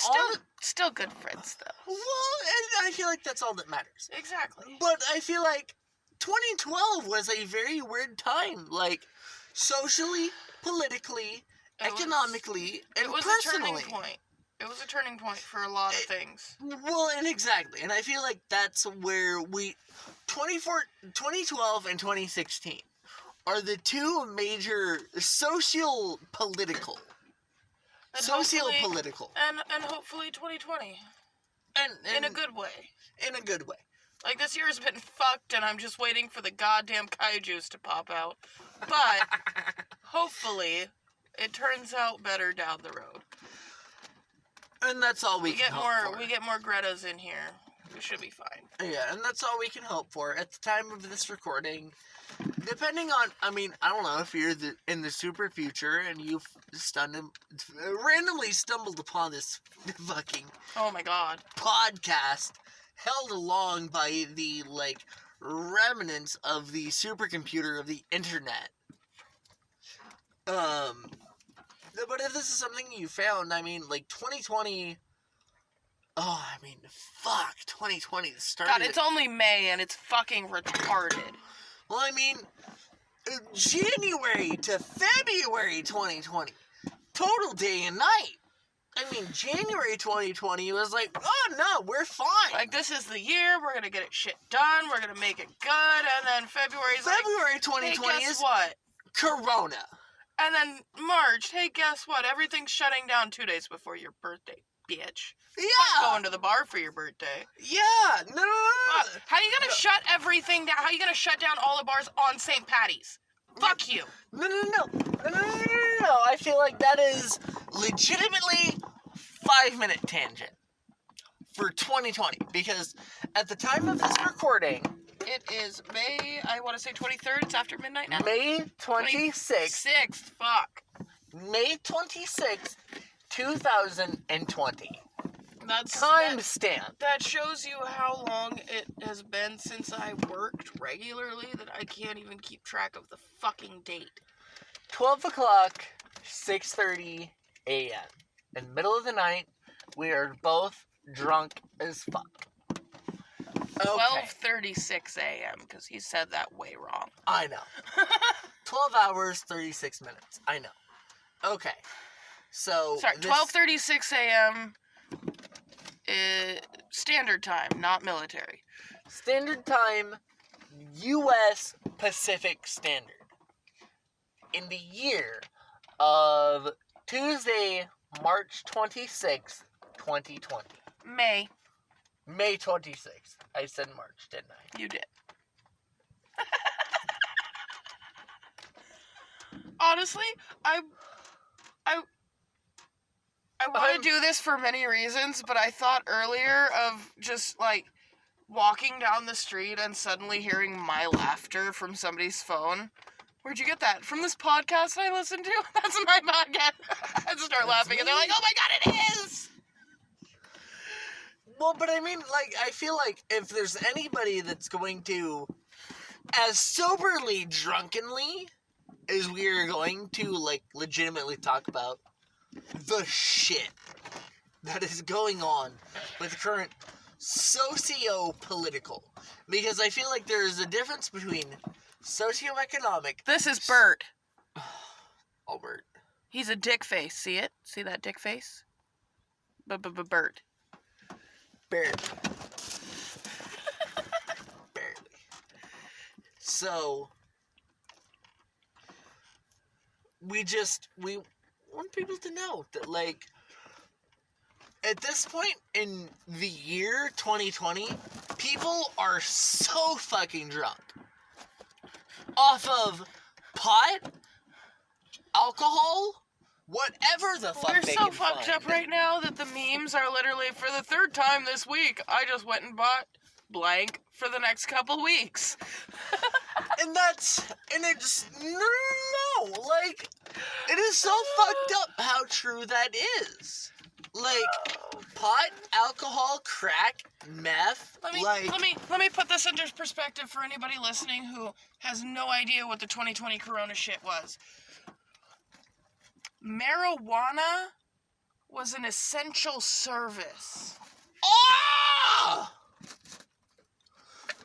Still good friends, though. Well, and I feel like that's all that matters. Exactly. But I feel like 2012 was a very weird time. Like, socially, politically, economically, and personally. It was a turning point. It was a turning point for a lot of things. Well, and exactly. And I feel like that's where 2012 and 2016 are the two major socio-political. And hopefully 2020. And in a good way. In a good way. Like, this year has been fucked, and I'm just waiting for the goddamn kaijus to pop out. But, hopefully, it turns out better down the road. And that's all we can hope for. We get more Gretas in here. We should be fine. Yeah, and that's all we can hope for. At the time of this recording, depending on, I mean, I don't know if you're in the super future and you've randomly stumbled upon this fucking oh my god podcast held along by the, like, remnants of the supercomputer of the internet. But if this is something you found, I mean, like, 2020... Oh, I mean, fuck, 2020 started... God, it's only May, and it's fucking retarded. Well, I mean, January to February 2020. Total day and night. I mean, January 2020 was like, oh, no, we're fine. Like, this is the year, we're gonna get it shit done, we're gonna make it good, and then February 2020 hey, guess is what? Corona. And then March, hey, guess what? Everything's shutting down 2 days before your birthday, bitch. Yeah. Not going to the bar for your birthday. Yeah. No. How are you gonna shut everything down? How are you gonna shut down all the bars on St. Patty's? Fuck you. No. I feel like that is legitimately 5-minute tangent for 2020 because at the time of this recording, it is May, I want to say 23rd. It's after midnight now. May 26th. 26th. Fuck. May 26th, 2020. That's timestamp. That shows you how long it has been since I worked regularly that I can't even keep track of the fucking date. 12 o'clock, 6:30 a.m. In the middle of the night, we are both drunk as fuck. Okay. 12:36 a.m. because he said that way wrong. I know. 12 hours, 36 minutes. I know. Okay. So... Sorry, 12:36 a.m. Standard time, not military. Standard time, U.S. Pacific Standard. In the year of Tuesday, March 26th, 2020. May 26th. I said March, didn't I? You did. Honestly, I want to do this for many reasons, but I thought earlier of just, like, walking down the street and suddenly hearing my laughter from somebody's phone. Where'd you get that? From this podcast I listened to? That's my podcast. I'd start laughing, and they're like, oh my god, it is! Well, but I mean, like, I feel like if there's anybody that's going to, as soberly drunkenly as we are going to, like, legitimately talk about the shit that is going on with current socio-political. Because I feel like there is a difference between socioeconomic... This is Bert. Oh, Bert. He's a dick face. See it? See that dick face? Bert. Barely. So, we want people to know that, like, at this point in the year 2020, people are so fucking drunk. Off of pot, alcohol, whatever the fuck We're they so can fucked find. up right now that the memes are literally, for the third time this week, I just went and bought blank for the next couple weeks. And it's, no, like, it is so fucked up how true that is. Like, pot, alcohol, crack, meth, Let me put this into perspective for anybody listening who has no idea what the 2020 Corona shit was. marijuana was an essential service. Oh!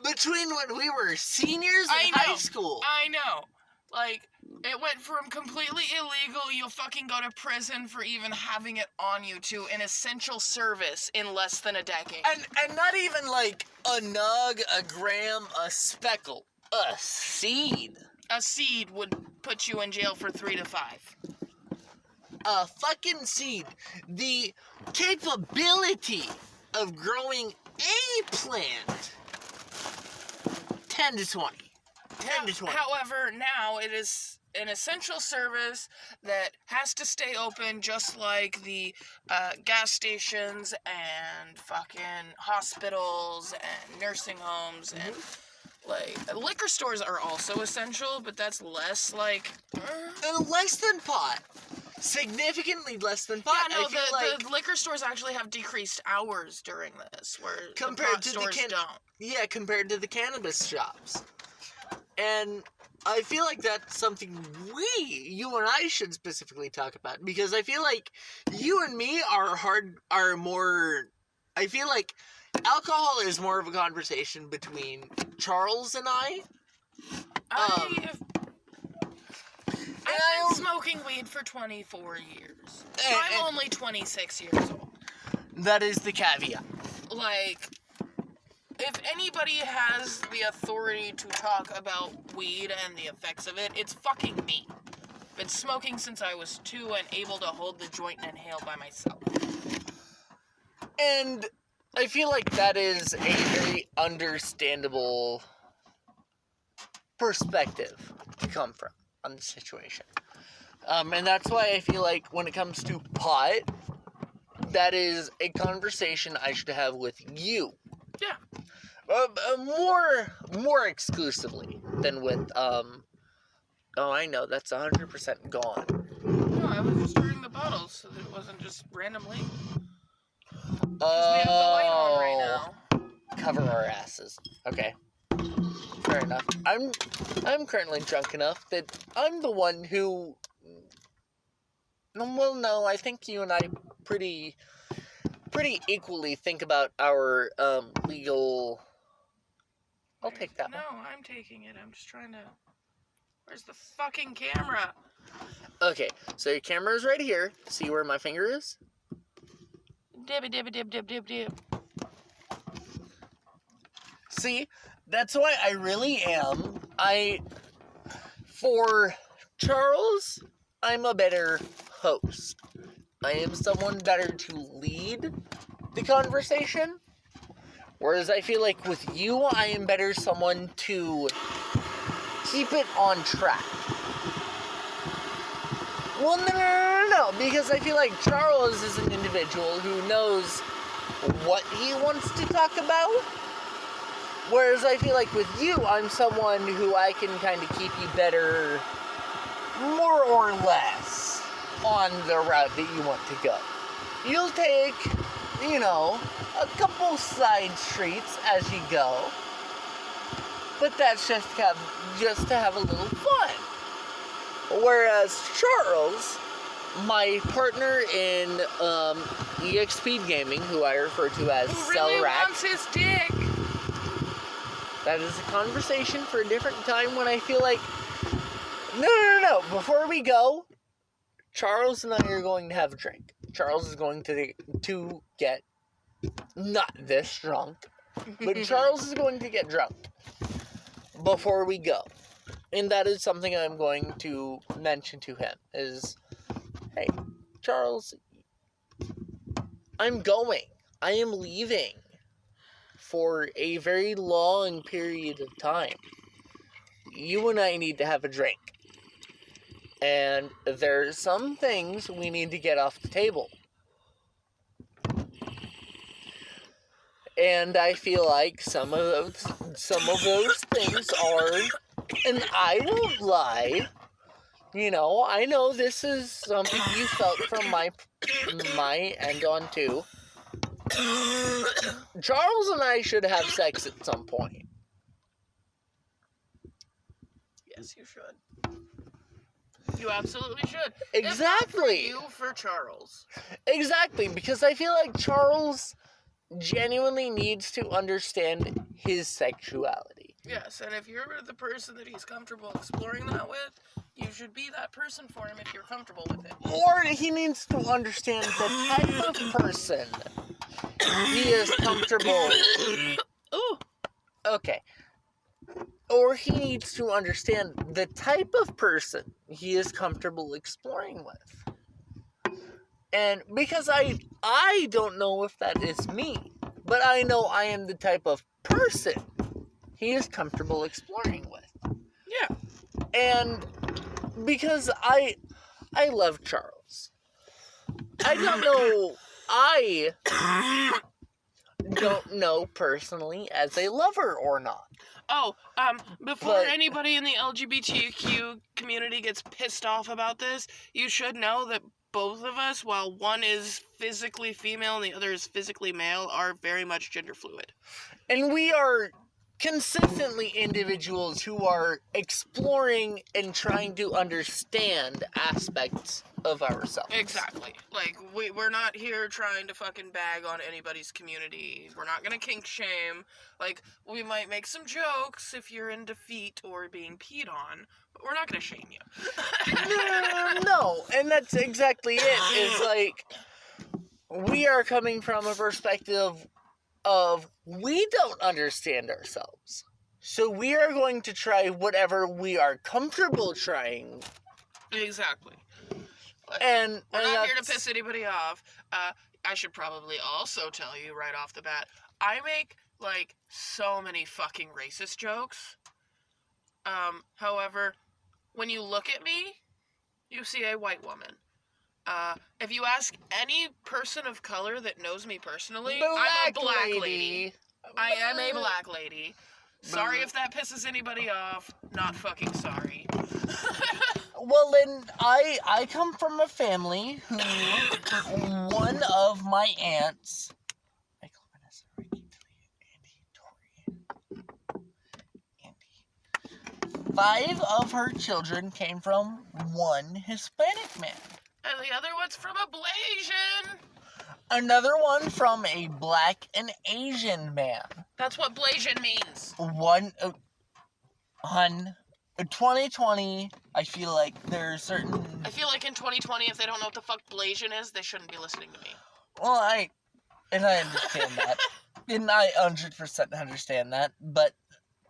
Between when we were seniors in high school. I know. Like, it went from completely illegal, you'll fucking go to prison for even having it on you, to an essential service in less than a decade. And not even like a nug, a gram, a speckle. A seed. A seed would put you in jail for 3 to 5. A fucking seed. The capability of growing a plant. 10 to 20. 10 to 20. However, now it is an essential service that has to stay open, just like the gas stations and fucking hospitals and nursing homes and like liquor stores are also essential, but that's less like less than pot. Significantly less than pot. Yeah, no, I feel the liquor stores actually have decreased hours during this, where compared the pot to stores don't. Yeah, compared to the cannabis shops. And I feel like that's something you and I should specifically talk about, because I feel like you and me are more, I feel like alcohol is more of a conversation between Charles and I. I've been smoking weed for 24 years. I'm only 26 years old. That is the caveat. Like, if anybody has the authority to talk about weed and the effects of it, it's fucking me. Been smoking since I was 2 and able to hold the joint and inhale by myself. And I feel like that is a very understandable perspective to come from on the situation. And that's why I feel like when it comes to pot, that is a conversation I should have with you. Yeah. More exclusively than with, oh, I know, that's 100% gone. No, I was just stirring the bottles so that it wasn't just randomly. Because we have the light on right now. Cover our asses. Okay. Fair enough. I'm currently drunk enough that I'm the one who... Well, no, I think you and I pretty equally think about our, legal... I'll take that one. No, I'm taking it. I'm just trying to... Where's the fucking camera? Okay, so your camera is right here. See where my finger is? Dibby dibby dib dib dib dib. See, that's why I really am. For Charles, I'm a better host. I am someone better to lead the conversation. Whereas I feel like with you, I am better someone to keep it on track. Well, no, because I feel like Charles is an individual who knows what he wants to talk about. Whereas I feel like with you, I'm someone who I can kind of keep you better, more or less, on the route that you want to go. You'll take, a couple side streets as you go. But that's just to have a little fun. Whereas Charles, my partner in EXP Gaming, who I refer to as Who really Cellrack, wants his dick? that is a conversation for a different time when I feel like... No. Before we go, Charles and I are going to have a drink. Charles is going to get not this drunk, but Charles is going to get drunk before we go. And that is something I'm going to mention to him is, hey, Charles, I'm going. I am leaving for a very long period of time. You and I need to have a drink. And there's some things we need to get off the table. And I feel like some of those things are, and I won't lie, I know this is something you felt from my end on too. Charles and I should have sex at some point. Yes, you should. You absolutely should. Exactly. If not for you, for Charles. Exactly, because I feel like Charles genuinely needs to understand his sexuality. Yes, and if you're the person that he's comfortable exploring that with, you should be that person for him if you're comfortable with it. Or he needs to understand the type of person he is comfortable. Ooh. Okay. Or he needs to understand the type of person he is comfortable exploring with. And because I don't know if that is me, but I know I am the type of person he is comfortable exploring with. Yeah. And because I love Charles. I don't know personally as a lover or not. Oh, before anybody in the LGBTQ community gets pissed off about this, you should know that both of us, while one is physically female and the other is physically male, are very much gender fluid. And we are consistently individuals who are exploring and trying to understand aspects of ourselves. Exactly. Like, we're not here trying to fucking bag on anybody's community. We're not gonna kink shame. Like, we might make some jokes if you're in defeat or being peed on, but we're not gonna shame you. No, and that's exactly it. Is like, we are coming from a perspective of we don't understand ourselves. So we are going to try whatever we are comfortable trying. Exactly. And we're not here to piss anybody off. I should probably also tell you right off the bat, I make, like, so many fucking racist jokes. However, when you look at me, you see a white woman. If you ask any person of color that knows me personally, I'm a black lady. I am a black lady. Sorry if that pisses anybody off. Not fucking sorry. Well, then, I come from a family who, one of my aunts, Michael, Vanessa, Ricky, Andy, Tori, Andy. 5 of her children came from one Hispanic man. And the other one's from a Blasian. Another one from a black and Asian man. That's what Blasian means. 2020, I feel like there are certain... I feel like in 2020, if they don't know what the fuck Blasian is, they shouldn't be listening to me. Well, I understand that. And I 100% understand that. But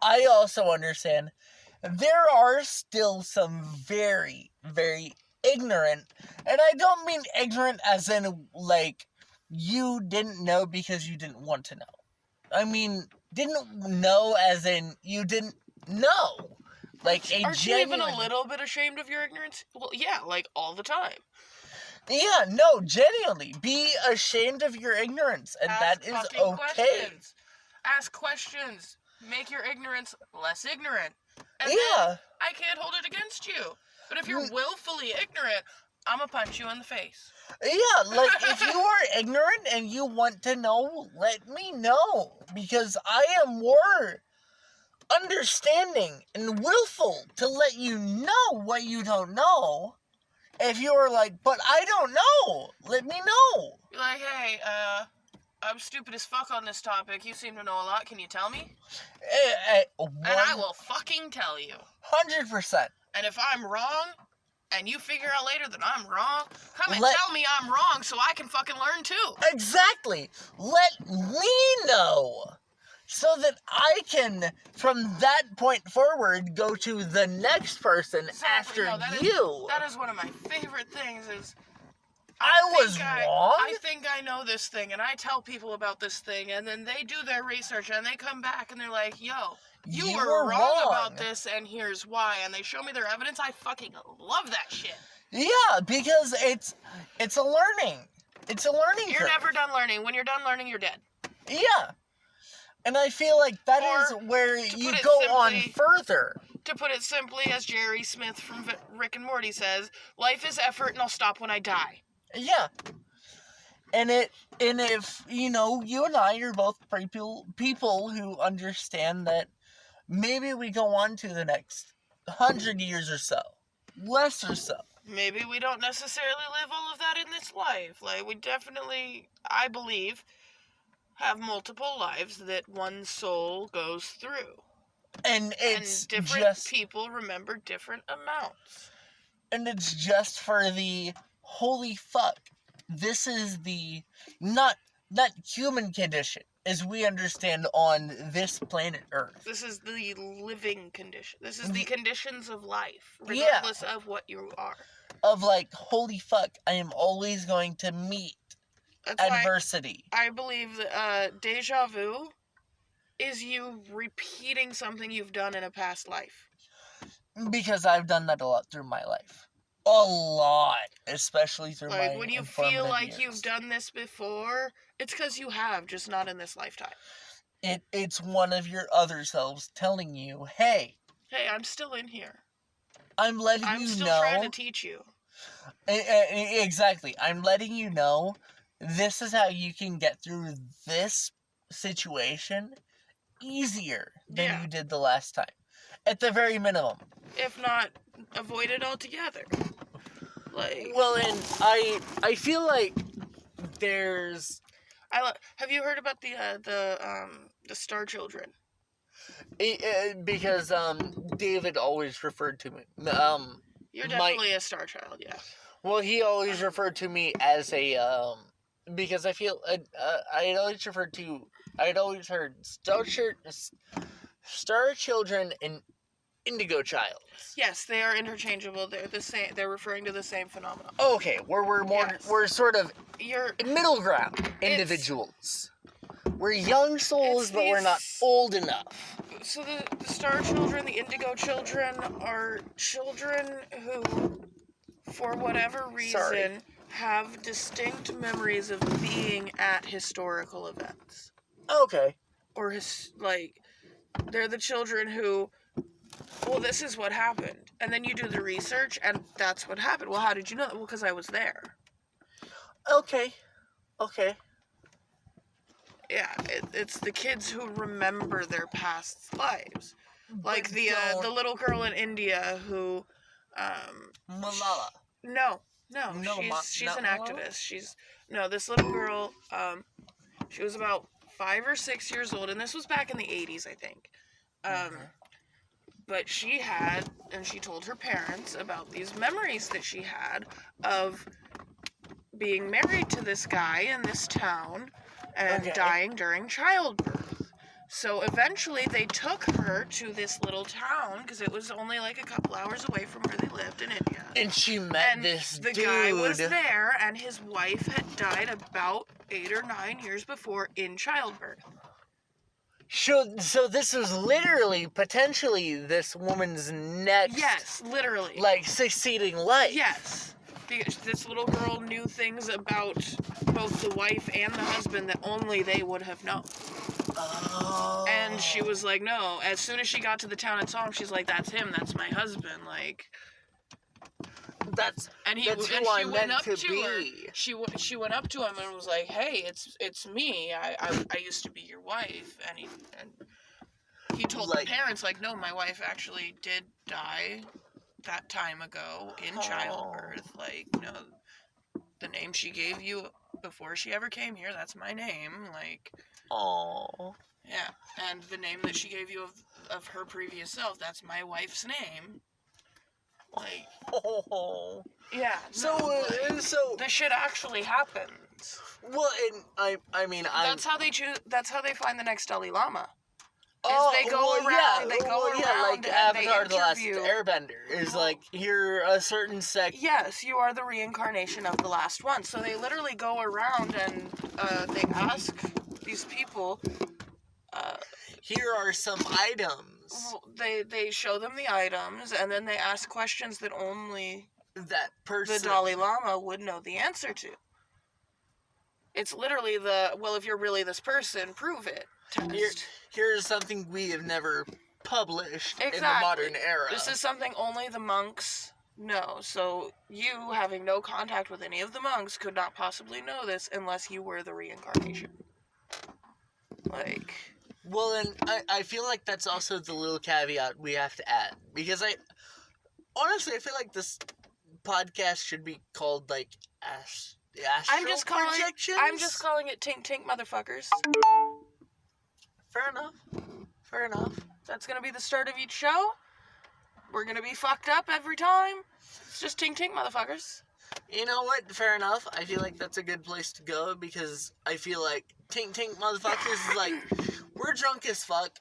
I also understand there are still some very, very ignorant, and I don't mean ignorant as in, like, you didn't know because you didn't want to know. I mean, didn't know as in you didn't know. Like, Aren't you even a little bit ashamed of your ignorance? Well, yeah, like, all the time. Yeah, no, genuinely. Be ashamed of your ignorance, and that is okay. Questions. Ask questions. Make your ignorance less ignorant. And yeah. Then I can't hold it against you. But if you're willfully ignorant, I'm gonna punch you in the face. Yeah, like, if you are ignorant and you want to know, let me know. Because I am more understanding and willful to let you know what you don't know. If you're like, but I don't know, let me know. Be like, hey, I'm stupid as fuck on this topic. You seem to know a lot. Can you tell me? And I will fucking tell you. 100%. And if I'm wrong, and you figure out later that I'm wrong, come and tell me I'm wrong so I can fucking learn too. Exactly. Let me know. So that I can, from that point forward, go to the next person after you. That is one of my favorite things is... I was wrong? I think I know this thing, and I tell people about this thing, and then they do their research, and they come back, and they're like, yo, you were wrong about this, and here's why, and they show me their evidence. I fucking love that shit. Yeah, because it's a learning. It's a learning curve. You're never done learning. When you're done learning, you're dead. Yeah. And I feel like that is where you go on further. To put it simply, as Jerry Smith from Rick and Morty says, life is effort, and I'll stop when I die. Yeah. And if, you know, you and I are both people who understand that maybe we go on to the next 100 years or so. lesser so. Maybe we don't necessarily live all of that in this life. Like, we definitely, I believe, have multiple lives that one soul goes through. And it's and different just people remember different amounts. and it's just for the holy fuck. This is the not human condition as we understand on this planet Earth. This is the living condition. This is the conditions of life, Yeah. regardless of what you are. Of like, holy fuck, I am always going to meet That's adversity. why I believe that deja vu is you repeating something you've done in a past life. Because I've done that a lot through my life. A lot. Especially through my Like, when you feel like you've done this before, it's because you have, just not in this lifetime. It's one of your other selves telling you, hey, I'm still in here. I'm letting you know. I'm still trying to teach you. Exactly. I'm letting you know this is how you can get through this situation easier than you did the last time. At the very minimum. If not, avoid it altogether. Like, well, and I feel like there's. Have you heard about the Star Children? Because David always referred to me. You're definitely a star child, yeah. Well, he always referred to me as a because I feel I had always heard Star Children and Indigo Child. Yes, they are interchangeable. They're the same. They're referring to the same phenomenon. Okay, we're more we're sort of middle ground individuals. We're young souls, but we're not old enough. So the Star Children, the Indigo Children, are children who, for whatever reason, have distinct memories of being at historical events. Okay. Or they're the children who, well, this is what happened. And then you do the research, and that's what happened. Well, how did you know that? Well, because I was there. Okay. Yeah, it's the kids who remember their past lives. Like the little girl in India who, Malala. No, she's an activist. This little girl, she was about 5 or 6 years old, and this was back in the 80s, I think. But she told her parents about these memories that she had of being married to this guy in this town and dying during childbirth. So eventually they took her to this little town because it was only like a couple hours away from where they lived in India. And she met this dude. The guy was there, and his wife had died about 8 or 9 years before in childbirth. So this was literally, potentially, this woman's next... Yes, literally. Like, succeeding life. Yes. This little girl knew things about both the wife and the husband that only they would have known. Oh. And she was like, no. As soon as she got to the town and saw him, she's like, that's him. That's my husband. Like... That's who I meant to be. Her. She went up to him and was like, "Hey, it's me. I used to be your wife." And he told the parents, like, "No, my wife actually did die that time ago in childbirth. Like, the name she gave you before she ever came here, that's my name. Like, oh, yeah. And the name that she gave you of her previous self, that's my wife's name." Like, yeah. So this shit actually happens. Well, and I mean, that's how they choose. That's how they find the next Dalai Lama. They go around. They go around. Like Avatar: The Last Airbender is like, you're a certain sect. Yes, you are the reincarnation of the last one. So they literally go around and they ask these people. Here are some items. They show them the items, and then they ask questions that only that person, the Dalai Lama, would know the answer to. It's literally if you're really this person, prove it test. Here's something we have never published in the modern era. This is something only the monks know. So you, having no contact with any of the monks, could not possibly know this unless you were the reincarnation. Like... Well, and I feel like that's also the little caveat we have to add. Because honestly, I feel like this podcast should be called, like, astral I'm just calling it Tink Tink Motherfuckers. Fair enough. That's gonna be the start of each show. We're gonna be fucked up every time. It's just Tink Tink Motherfuckers. You know what? Fair enough. I feel like that's a good place to go because I feel like Tink Tink Motherfuckers is like, we're drunk as fuck.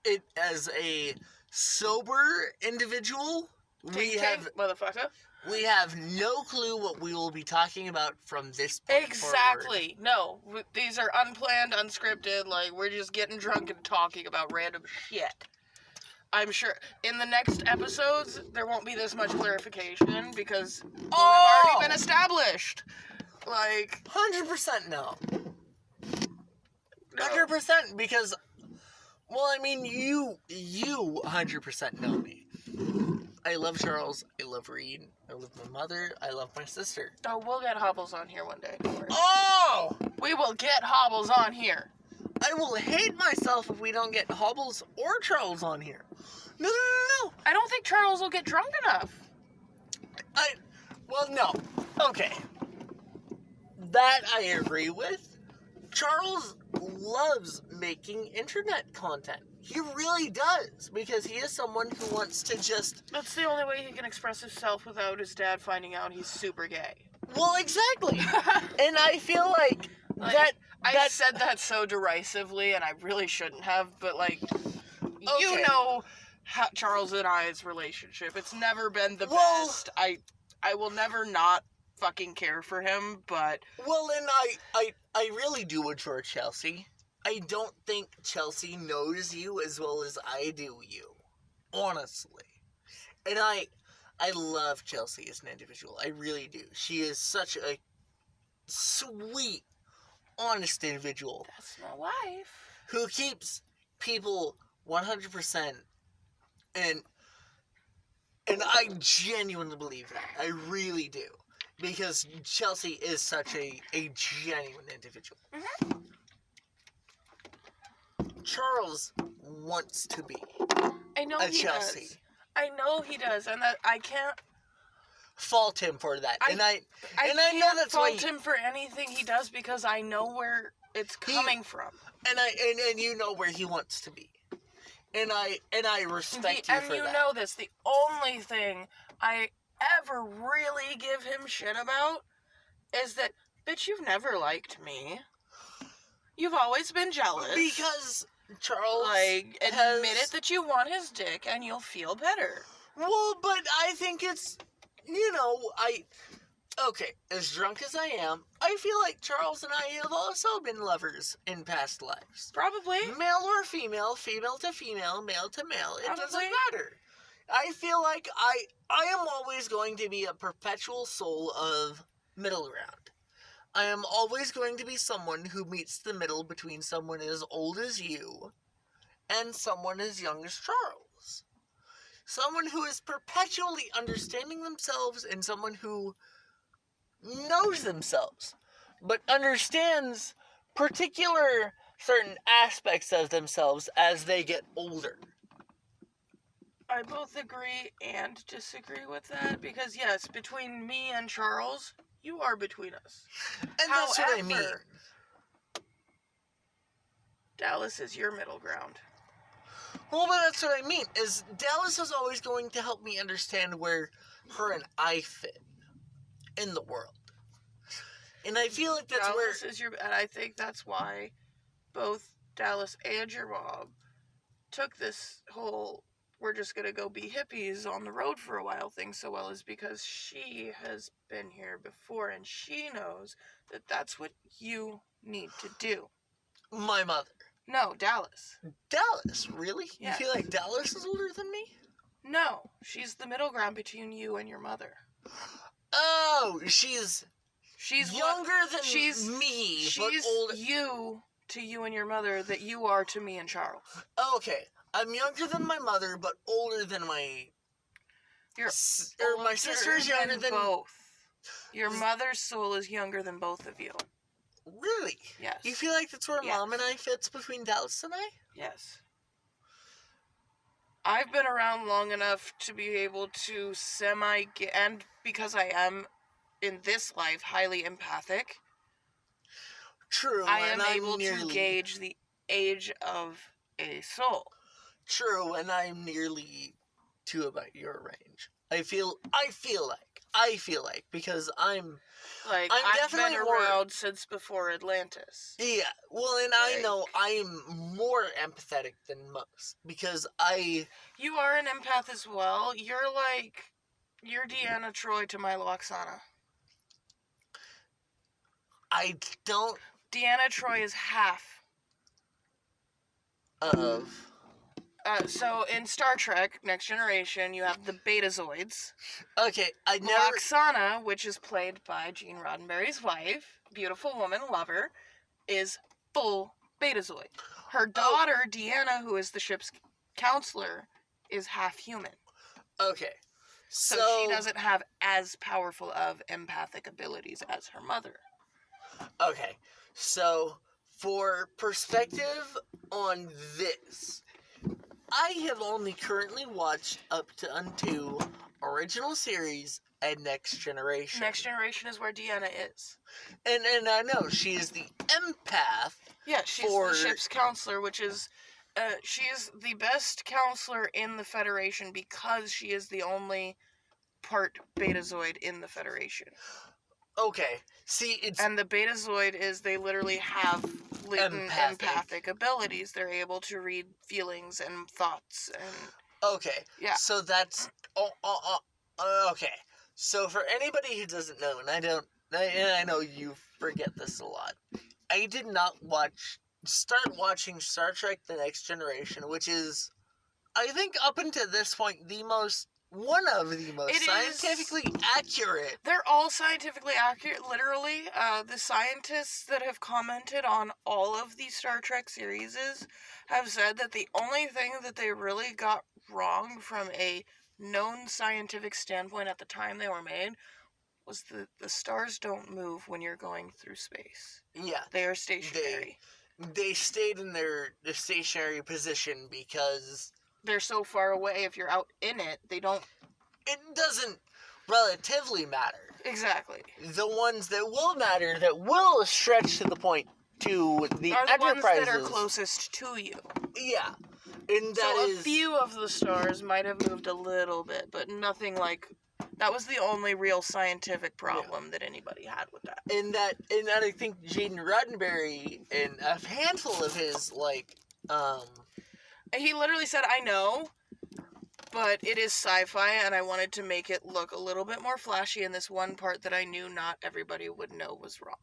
It as a sober individual, Tink Tink Motherfucker. We have no clue what we will be talking about from this point Exactly. forward. No, these are unplanned, unscripted. Like, we're just getting drunk and talking about random shit. I'm sure in the next episodes, there won't be this much clarification because we've already been established. Like... 100% no. 100% because, well, I mean, you 100% know me. I love Charles. I love Reed. I love my mother. I love my sister. Oh, we'll get Hobbles on here one day. Don't worry. Oh! We will get Hobbles on here. I will hate myself if we don't get Hobbles or Charles on here. No. I don't think Charles will get drunk enough. Well, no. Okay. That I agree with. Charles loves making internet content. He really does, because he is someone who wants to just... That's the only way he can express himself without his dad finding out he's super gay. Well, exactly. And I feel like that... I said that so derisively, and I really shouldn't have, but, like, you know Charles and I's relationship. It's never been the best. I will never not fucking care for him, but... Well, and I really do adore Chelsea. I don't think Chelsea knows you as well as I do you. Honestly. And I love Chelsea as an individual. I really do. She is such a sweet, honest individual. That's my wife. Who keeps people 100%. And I genuinely believe that. I really do. Because Chelsea is such a genuine individual. Mm-hmm. Charles wants to be I know a he Chelsea. Does. I know he does, and that I can't fault him for that. I know that's fault why him for anything he does because I know where it's coming from. And you know where he wants to be. And I respect you for that. And you know this. The only thing I ever really give him shit about is that, bitch, you've never liked me. You've always been jealous. Because Charles admit it that you want his dick and you'll feel better. Well, but I think it's, okay, as drunk as I am, I feel like Charles and I have also been lovers in past lives. Probably. Male or female, female to female, male to male, it doesn't matter. I feel like I am always going to be a perpetual soul of middle ground. I am always going to be someone who meets the middle between someone as old as you and someone as young as Charles. Someone who is perpetually understanding themselves and someone who knows themselves, but understands particular certain aspects of themselves as they get older. I both agree and disagree with that because, yes, between me and Charles... You are between us. And that's what I mean. Dallas is your middle ground. Well, but that's what I mean, is Dallas is always going to help me understand where her and I fit in the world. And I feel like that's Dallas is and I think that's why both Dallas and your mom took this whole... we're just going to go be hippies on the road for a while thing so well is because she has been here before and she knows that that's what you need to do. My mother. No, Dallas. Dallas, really? Yes. You feel like Dallas is older than me? No, she's the middle ground between you and your mother. Oh, she's younger than me, she's but older. You to you and your mother that you are to me and Charles. Okay. I'm younger than my mother, but older than my... my sister's younger than... both. Your mother's soul is younger than both of you. Really? Yes. You feel like that's where Mom and I fits between Dallas and I? Yes. I've been around long enough to be able to and because I am, in this life, highly empathic, True, I am and I'm able to gauge the age of a soul. True, and I'm nearly to about your range. I feel like, because I'm Like, I'm I've definitely been more. around since before Atlantis. Yeah, well, and I know Like- I'm more empathetic than most, because You are an empath as well. You're Deanna Troy to my Loxana. I don't Deanna Troy is half. of. So in Star Trek Next Generation, you have the Betazoids. Okay, I never. Loxana, which is played by Gene Roddenberry's wife, beautiful woman, lover, is full Betazoid. Her daughter, Deanna, who is the ship's counselor, is half human. Okay, So she doesn't have as powerful of empathic abilities as her mother. Okay, so for perspective on this, I have only currently watched up to unto original series and Next Generation. Next Generation is where Deanna is. And I know she is the empath. Yeah, she's the ship's counselor, which is... she is the best counselor in the Federation because she is the only part Betazoid in the Federation. Okay, see, it's... And the Betazoid is they literally have latent empathic abilities. They're able to read feelings and thoughts and... Okay, yeah. So that's... okay. So for anybody who doesn't know, and I know you forget this a lot, I did not start watching Star Trek The Next Generation, which is, I think up until this point, one of the most scientifically accurate. They're all scientifically accurate, literally. The scientists that have commented on all of the Star Trek series have said that the only thing that they really got wrong from a known scientific standpoint at the time they were made was the stars don't move when you're going through space. Yeah. They are stationary. They stayed in their stationary position because... they're so far away. If you're out in it, they don't... it doesn't relatively matter. Exactly. The ones that will matter, that will stretch to the point to the Enterprises... ones that are closest to you. Yeah. And that a few of the stars might have moved a little bit, but nothing like... that was the only real scientific problem that anybody had with that. And that I think Gene Roddenberry and a handful of his, he literally said, I know, but it is sci-fi, and I wanted to make it look a little bit more flashy in this one part that I knew not everybody would know was wrong.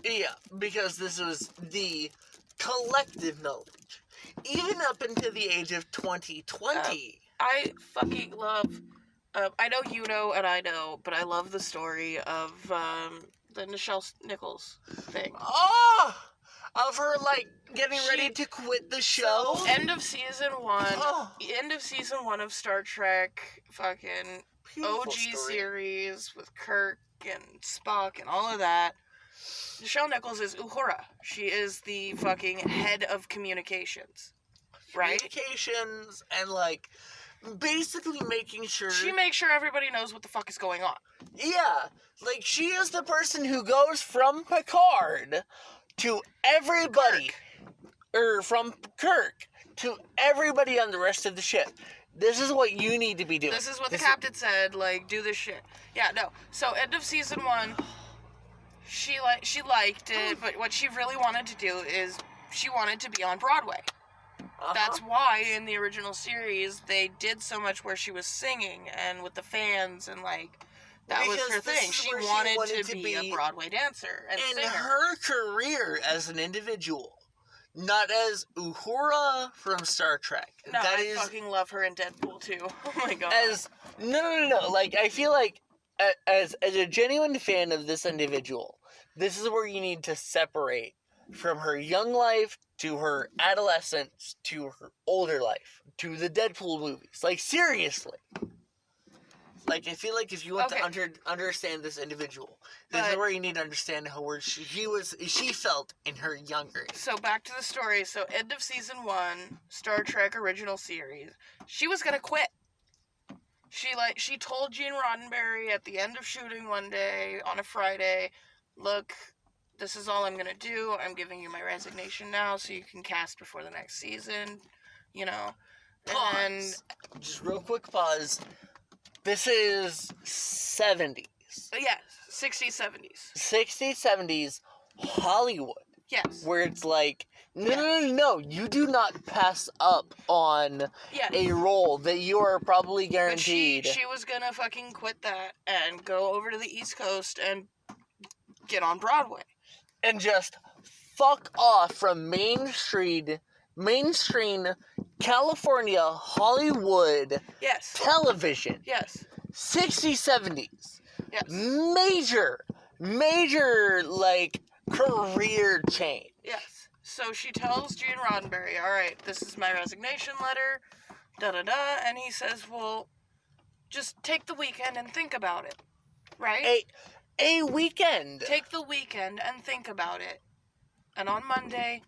Yeah, because this was the collective knowledge. Even up into the age of 2020. I fucking love... I know you know, and I know, but I love the story of the Nichelle Nichols thing. Oh! Of her, getting ready to quit the show. So, end of season 1. End of season 1 of Star Trek. Fucking Beautiful OG story. series with Kirk and Spock and all of that. Nichelle Nichols is Uhura. She is the fucking head of communications. Right? Communications and, basically making sure... she makes sure everybody knows what the fuck is going on. Yeah. She is the person who goes from Picard to everybody... from Kirk to everybody on the rest of the ship. This is what you need to be doing. This is what the captain said, do this shit. Yeah, no. So, end of season 1, she liked it, but what she really wanted to do is she wanted to be on Broadway. That's why in the original series they did so much where she was singing and with the fans and that was her thing. She wanted to be a Broadway dancer and singer. Her career as an individual, not as Uhura from Star Trek. No, I fucking love her in Deadpool too. Oh my god. No. I feel like as a genuine fan of this individual, this is where you need to separate from her young life to her adolescence to her older life to the Deadpool movies. Seriously. Like, I feel like if you want Okay. to understand this individual, this is But- where you need to understand how where she felt in her younger age. So back to the story. So end of season 1, Star Trek original series. She was gonna quit. She told Gene Roddenberry at the end of shooting one day on a Friday, look, this is all I'm gonna do. I'm giving you my resignation now so you can cast before the next season. You know. And Pause. Just real quick pause. This is 70s. yeah, 60s, 70s. 60s, 70s Hollywood. Yes. Where it's like, no, you do not pass up on Yes. a role that you are probably But guaranteed. she was gonna fucking quit that and go over to the East Coast and get on Broadway. And just fuck off from mainstream California Hollywood Yes. television. Yes. 60s, 70s. Yes. Major, like, career change. Yes. So she tells Gene Roddenberry, all right, this is my resignation letter, da-da-da, and he says, well, just take the weekend and think about it, right? A weekend. Take the weekend and think about it. And on Monday,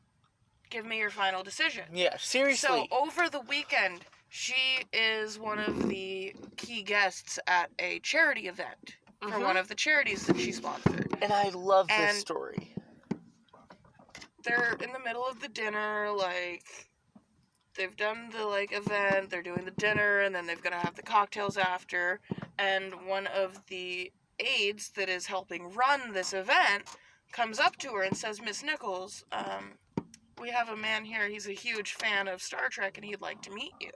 give me your final decision. Yeah, seriously. So over the weekend, she is one of the key guests at a charity event for one of the charities that she sponsored. And I love this And- story. They're in the middle of the dinner, like, they've done the, like, event, they're doing the dinner, and then they've got to have the cocktails after, and one of the aides that is helping run this event comes up to her and says, Miss Nichols, we have a man here, he's a huge fan of Star Trek, and he'd like to meet you.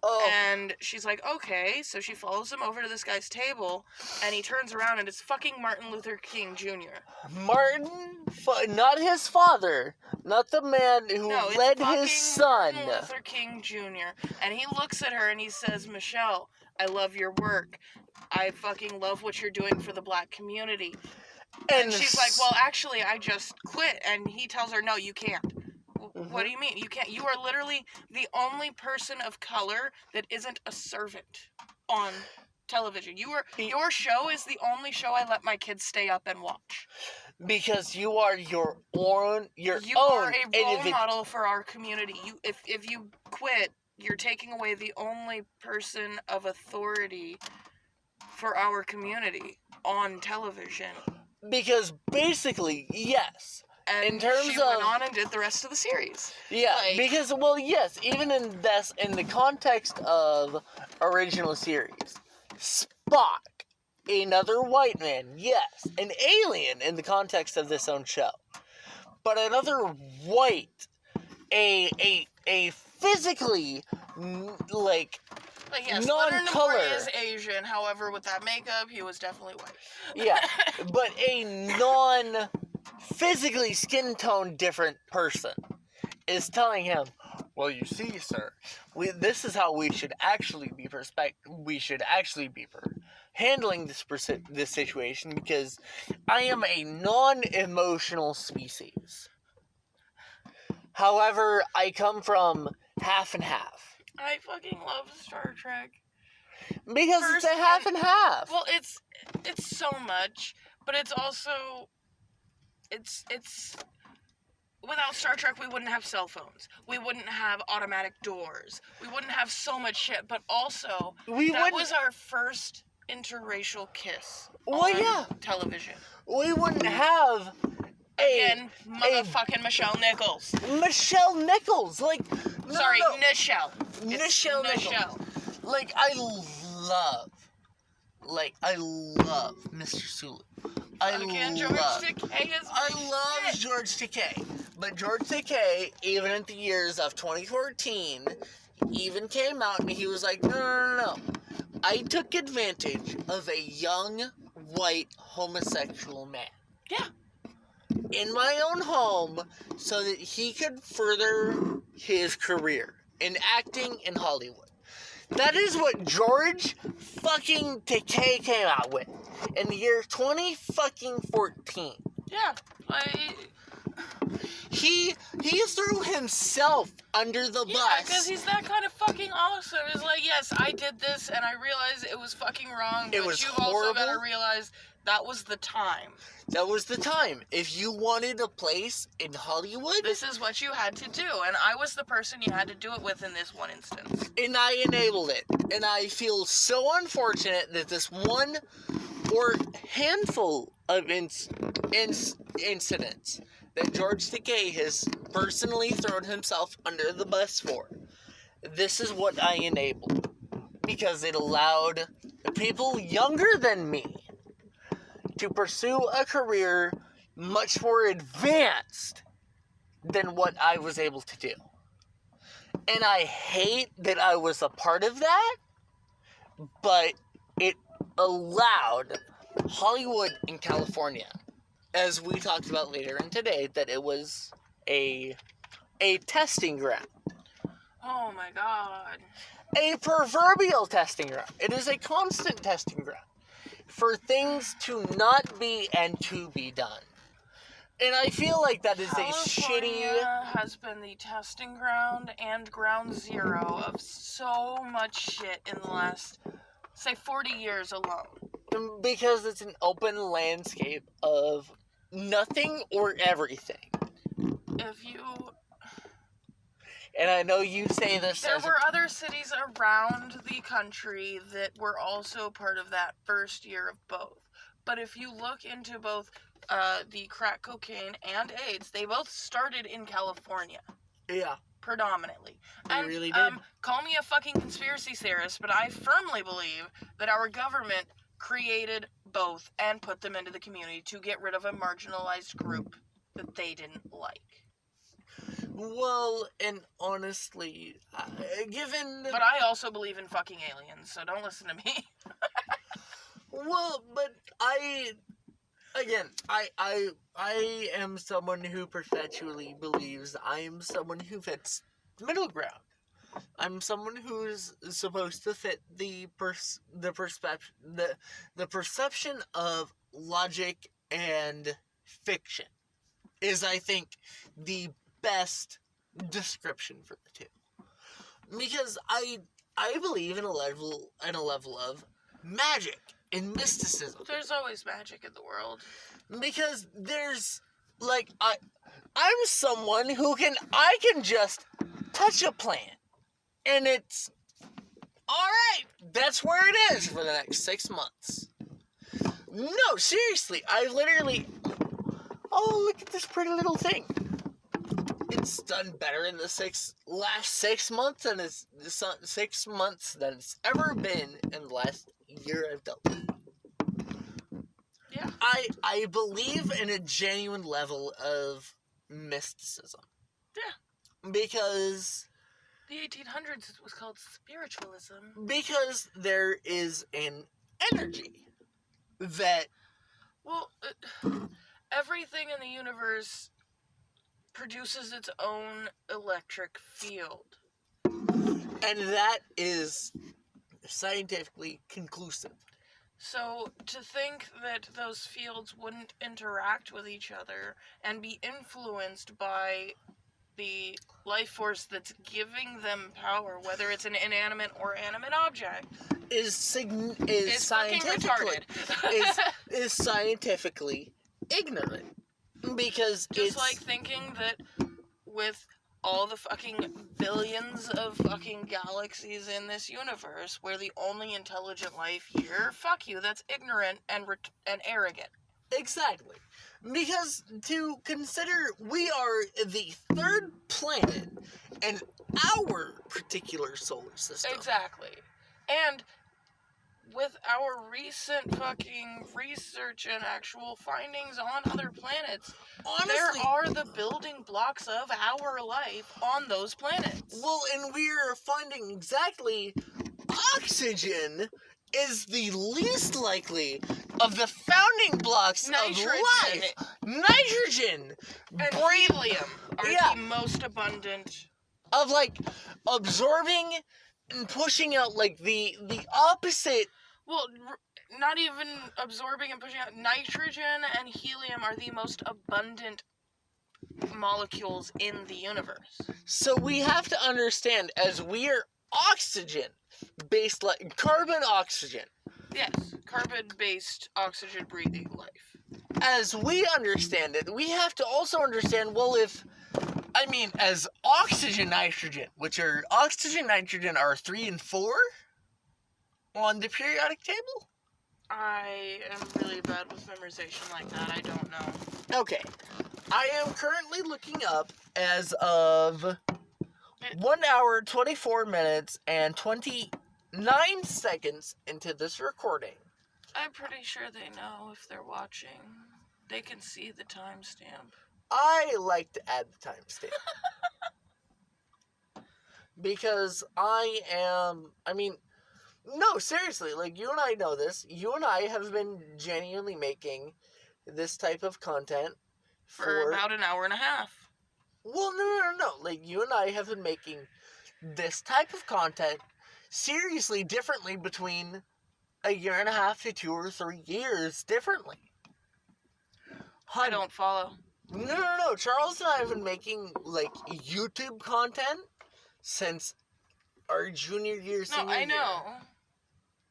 Oh, And she's like, okay, so she follows him over to this guy's table, and he turns around, and it's fucking Martin Luther King Jr. Martin, not his father, not the man who No, it's led fucking his son. Martin Luther King Jr. And he looks at her and he says, Michelle, I love your work. I fucking love what you're doing for the black community. And she's like, well, actually, I just quit. And he tells her, no, you can't. What do you mean? You can't. You are literally the only person of color that isn't a servant on television. Your show is the only show I let my kids stay up and watch. Because you are your own You are own a role individual. model for our community. If you quit, you're taking away the only person of authority for our community on television. Because basically, yes. And In terms she of- went on and did the rest of the series. Yeah, Like- because, well, yes, even in the context of original series, Spock, another white man, yes, an alien in the context of this own show, but another white, a physically, like, Like, yes, non-color. Leonard Nimoy is Asian. However, with that makeup, he was definitely white. yeah, but a non-physically skin tone different person is telling him, well, you see, sir, this is how we should actually be handling this situation, because I am a non-emotional species. However, I come from half and half. I fucking love Star Trek. Because it's a half and half. Well, it's so much, but it's also it's without Star Trek we wouldn't have cell phones. We wouldn't have automatic doors. We wouldn't have so much shit, but also that was our first interracial kiss on television. We wouldn't have Again, motherfucking Michelle Nichols. Michelle Nichols, like, Sorry, no. Nichelle. Nichelle Nichols. Like, I love Mr. Sulu. George Takei is I love George Takei. But George Takei, even at the years of 2014, even came out and he was like, no. I took advantage of a young, white, homosexual man. Yeah. In my own home, so that he could further his career in acting in Hollywood. That is what George fucking Takei came out with in the year 2014. Yeah. He He threw himself under the bus. Yeah, because he's that kind of fucking awesome. It's like, yes, I did this, and I realized it was fucking wrong, but It was you've horrible. also got to realize that was the time. That was the time. If you wanted a place in Hollywood... This is what you had to do, and I was the person you had to do it with in this one instance. And I enabled it. And I feel so unfortunate that this one or handful of incidents that George Takei has personally thrown himself under the bus for. This is what I enabled. Because it allowed people younger than me to pursue a career much more advanced than what I was able to do. And I hate that I was a part of that, but it allowed Hollywood in California, as we talked about later in today, that it was a testing ground. Oh my god. A proverbial testing ground. It is a constant testing ground for things to not be and to be done. And I feel like that is California has been the testing ground and ground zero of so much shit in the last, say, 40 years alone. Because it's an open landscape of nothing or everything. If you... And I know you say this There were other cities around the country that were also part of that first year of both. But if you look into both the crack cocaine and AIDS, they both started in California. Yeah. Predominantly. They And, really did. Call me a fucking conspiracy theorist, but I firmly believe that our government created both and put them into the community to get rid of a marginalized group that they didn't like. Well, and honestly, given... But I also believe in fucking aliens, so don't listen to me. Well, but I am someone who perpetually believes I am someone who fits the middle ground. I'm someone who's supposed to fit the perception of logic and fiction is, I think, the best description for the two. Because I believe in a level of magic and mysticism. There's always magic in the world. Because there's, like, I'm someone who can just touch a plant. And it's, alright, that's where it is for the next 6 months. No, seriously, I literally, oh, look at this pretty little thing. It's done better in the last 6 months than it's 6 months than it's ever been in the last year I've dealt with. Yeah. I believe in a genuine level of mysticism. Yeah. Because... The 1800s it was called spiritualism. Because there is an energy that... Well, everything in the universe produces its own electric field. And that is scientifically conclusive. So, to think that those fields wouldn't interact with each other and be influenced by the life force that's giving them power, whether it's an inanimate or animate object, is scientifically is scientifically ignorant. Because just like thinking that with all the fucking billions of fucking galaxies in this universe, we're the only intelligent life here. Fuck you, that's ignorant and arrogant. Exactly. Because to consider we are the third planet in our particular solar system. Exactly. And with our recent fucking research and actual findings on other planets, honestly, there are the building blocks of our life on those planets. Well, and we're finding exactly oxygen is the least likely of the founding blocks Nitrogen. Of life. Nitrogen and helium are the most abundant. Of, like, absorbing and pushing out, like, the opposite. Well, not even absorbing and pushing out. Nitrogen and helium are the most abundant molecules in the universe. So we have to understand, as we are oxygen-based, like carbon oxygen. Yes, carbon-based oxygen-breathing life. As we understand it, we have to also understand, well, as oxygen, nitrogen, oxygen, nitrogen are 3 and 4 on the periodic table? I am really bad with memorization like that. I don't know. Okay. I am currently looking up as of 1 hour, 24 minutes, and 29 seconds into this recording. I'm pretty sure they know if they're watching. They can see the timestamp. I like to add the timestamp. Because no, seriously, like, you and I know this. You and I have been genuinely making this type of content For about an hour and a half. Well, no. Like, you and I have been making this type of content seriously differently between a year and a half to 2 or 3 years differently. I don't follow. No. Charles and I have been making, like, YouTube content since our junior year, senior year. No, I know.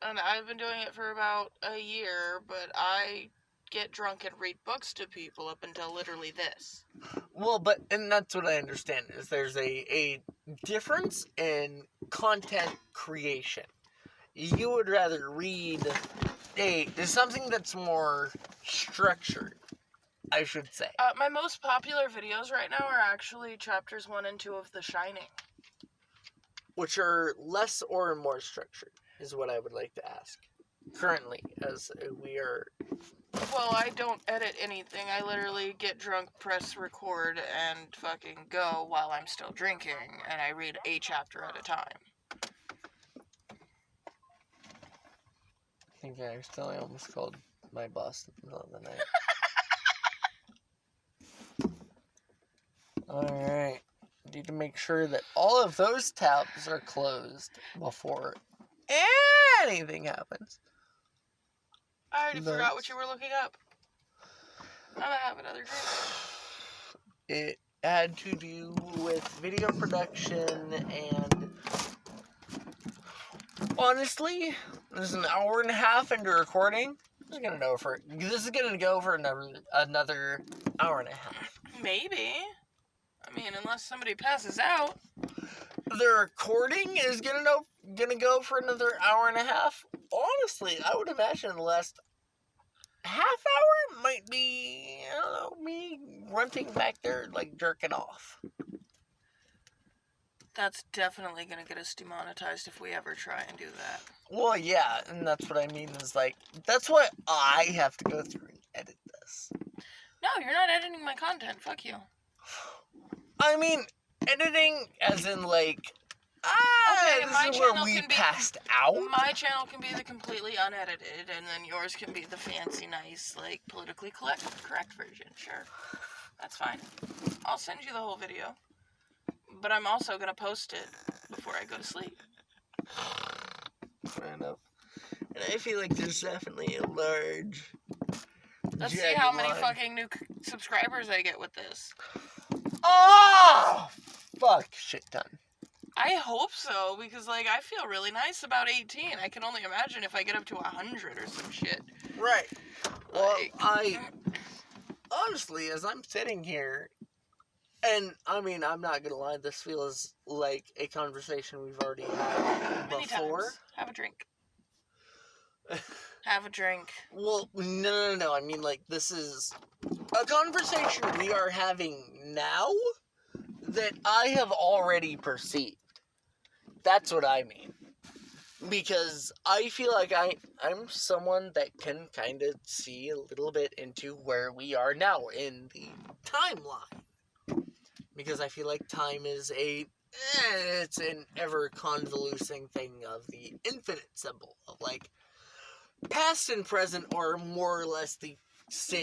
And I've been doing it for about a year, but I get drunk and read books to people up until literally this. Well, and that's what I understand, is there's a difference in content creation. You would rather read something that's more structured, I should say. My most popular videos right now are actually chapters 1 and 2 of The Shining. Which are less or more structured, is what I would like to ask. Currently, as we are... Well, I don't edit anything. I literally get drunk, press record, and fucking go while I'm still drinking, and I read a chapter at a time. I think I accidentally almost called my boss in the middle of the night. Alright. Need to make sure that all of those tabs are closed before anything happens. I already forgot what you were looking up. I'm gonna have another drink. It had to do with video production, and honestly, this is an hour and a half into recording. This is gonna go for another hour and a half. Maybe. I mean, unless somebody passes out. The recording is gonna go for another hour and a half. Honestly, I would imagine the last half hour might be, I don't know, me grunting back there, like, jerking off. That's definitely gonna get us demonetized if we ever try and do that. Well, yeah, and that's what I mean is, like, that's what I have to go through and edit this. No, you're not editing my content. Fuck you. I mean, editing as in, like, okay, this is where we passed out. My channel can be the completely unedited, and then yours can be the fancy, nice, like, politically correct version. Sure. That's fine. I'll send you the whole video. But I'm also gonna post it before I go to sleep. Fair enough. And I feel like there's definitely a large... Let's see how many fucking new subscribers I get with this. Oh! Fuck. Shit ton. I hope so, because, like, I feel really nice about 18. I can only imagine if I get up to 100 or some shit. Right. Well, like, honestly, as I'm sitting here, and, I mean, I'm not gonna lie, this feels like a conversation we've already had many before. times. Have a drink. Have a drink. Well, no. I mean, like, this is a conversation we are having now that I have already perceived. That's what I mean. Because I feel like I'm someone that can kind of see a little bit into where we are now in the timeline. Because I feel like time is it's an ever-convoluting thing of the infinite symbol. Of, like, past and present are more or less the same.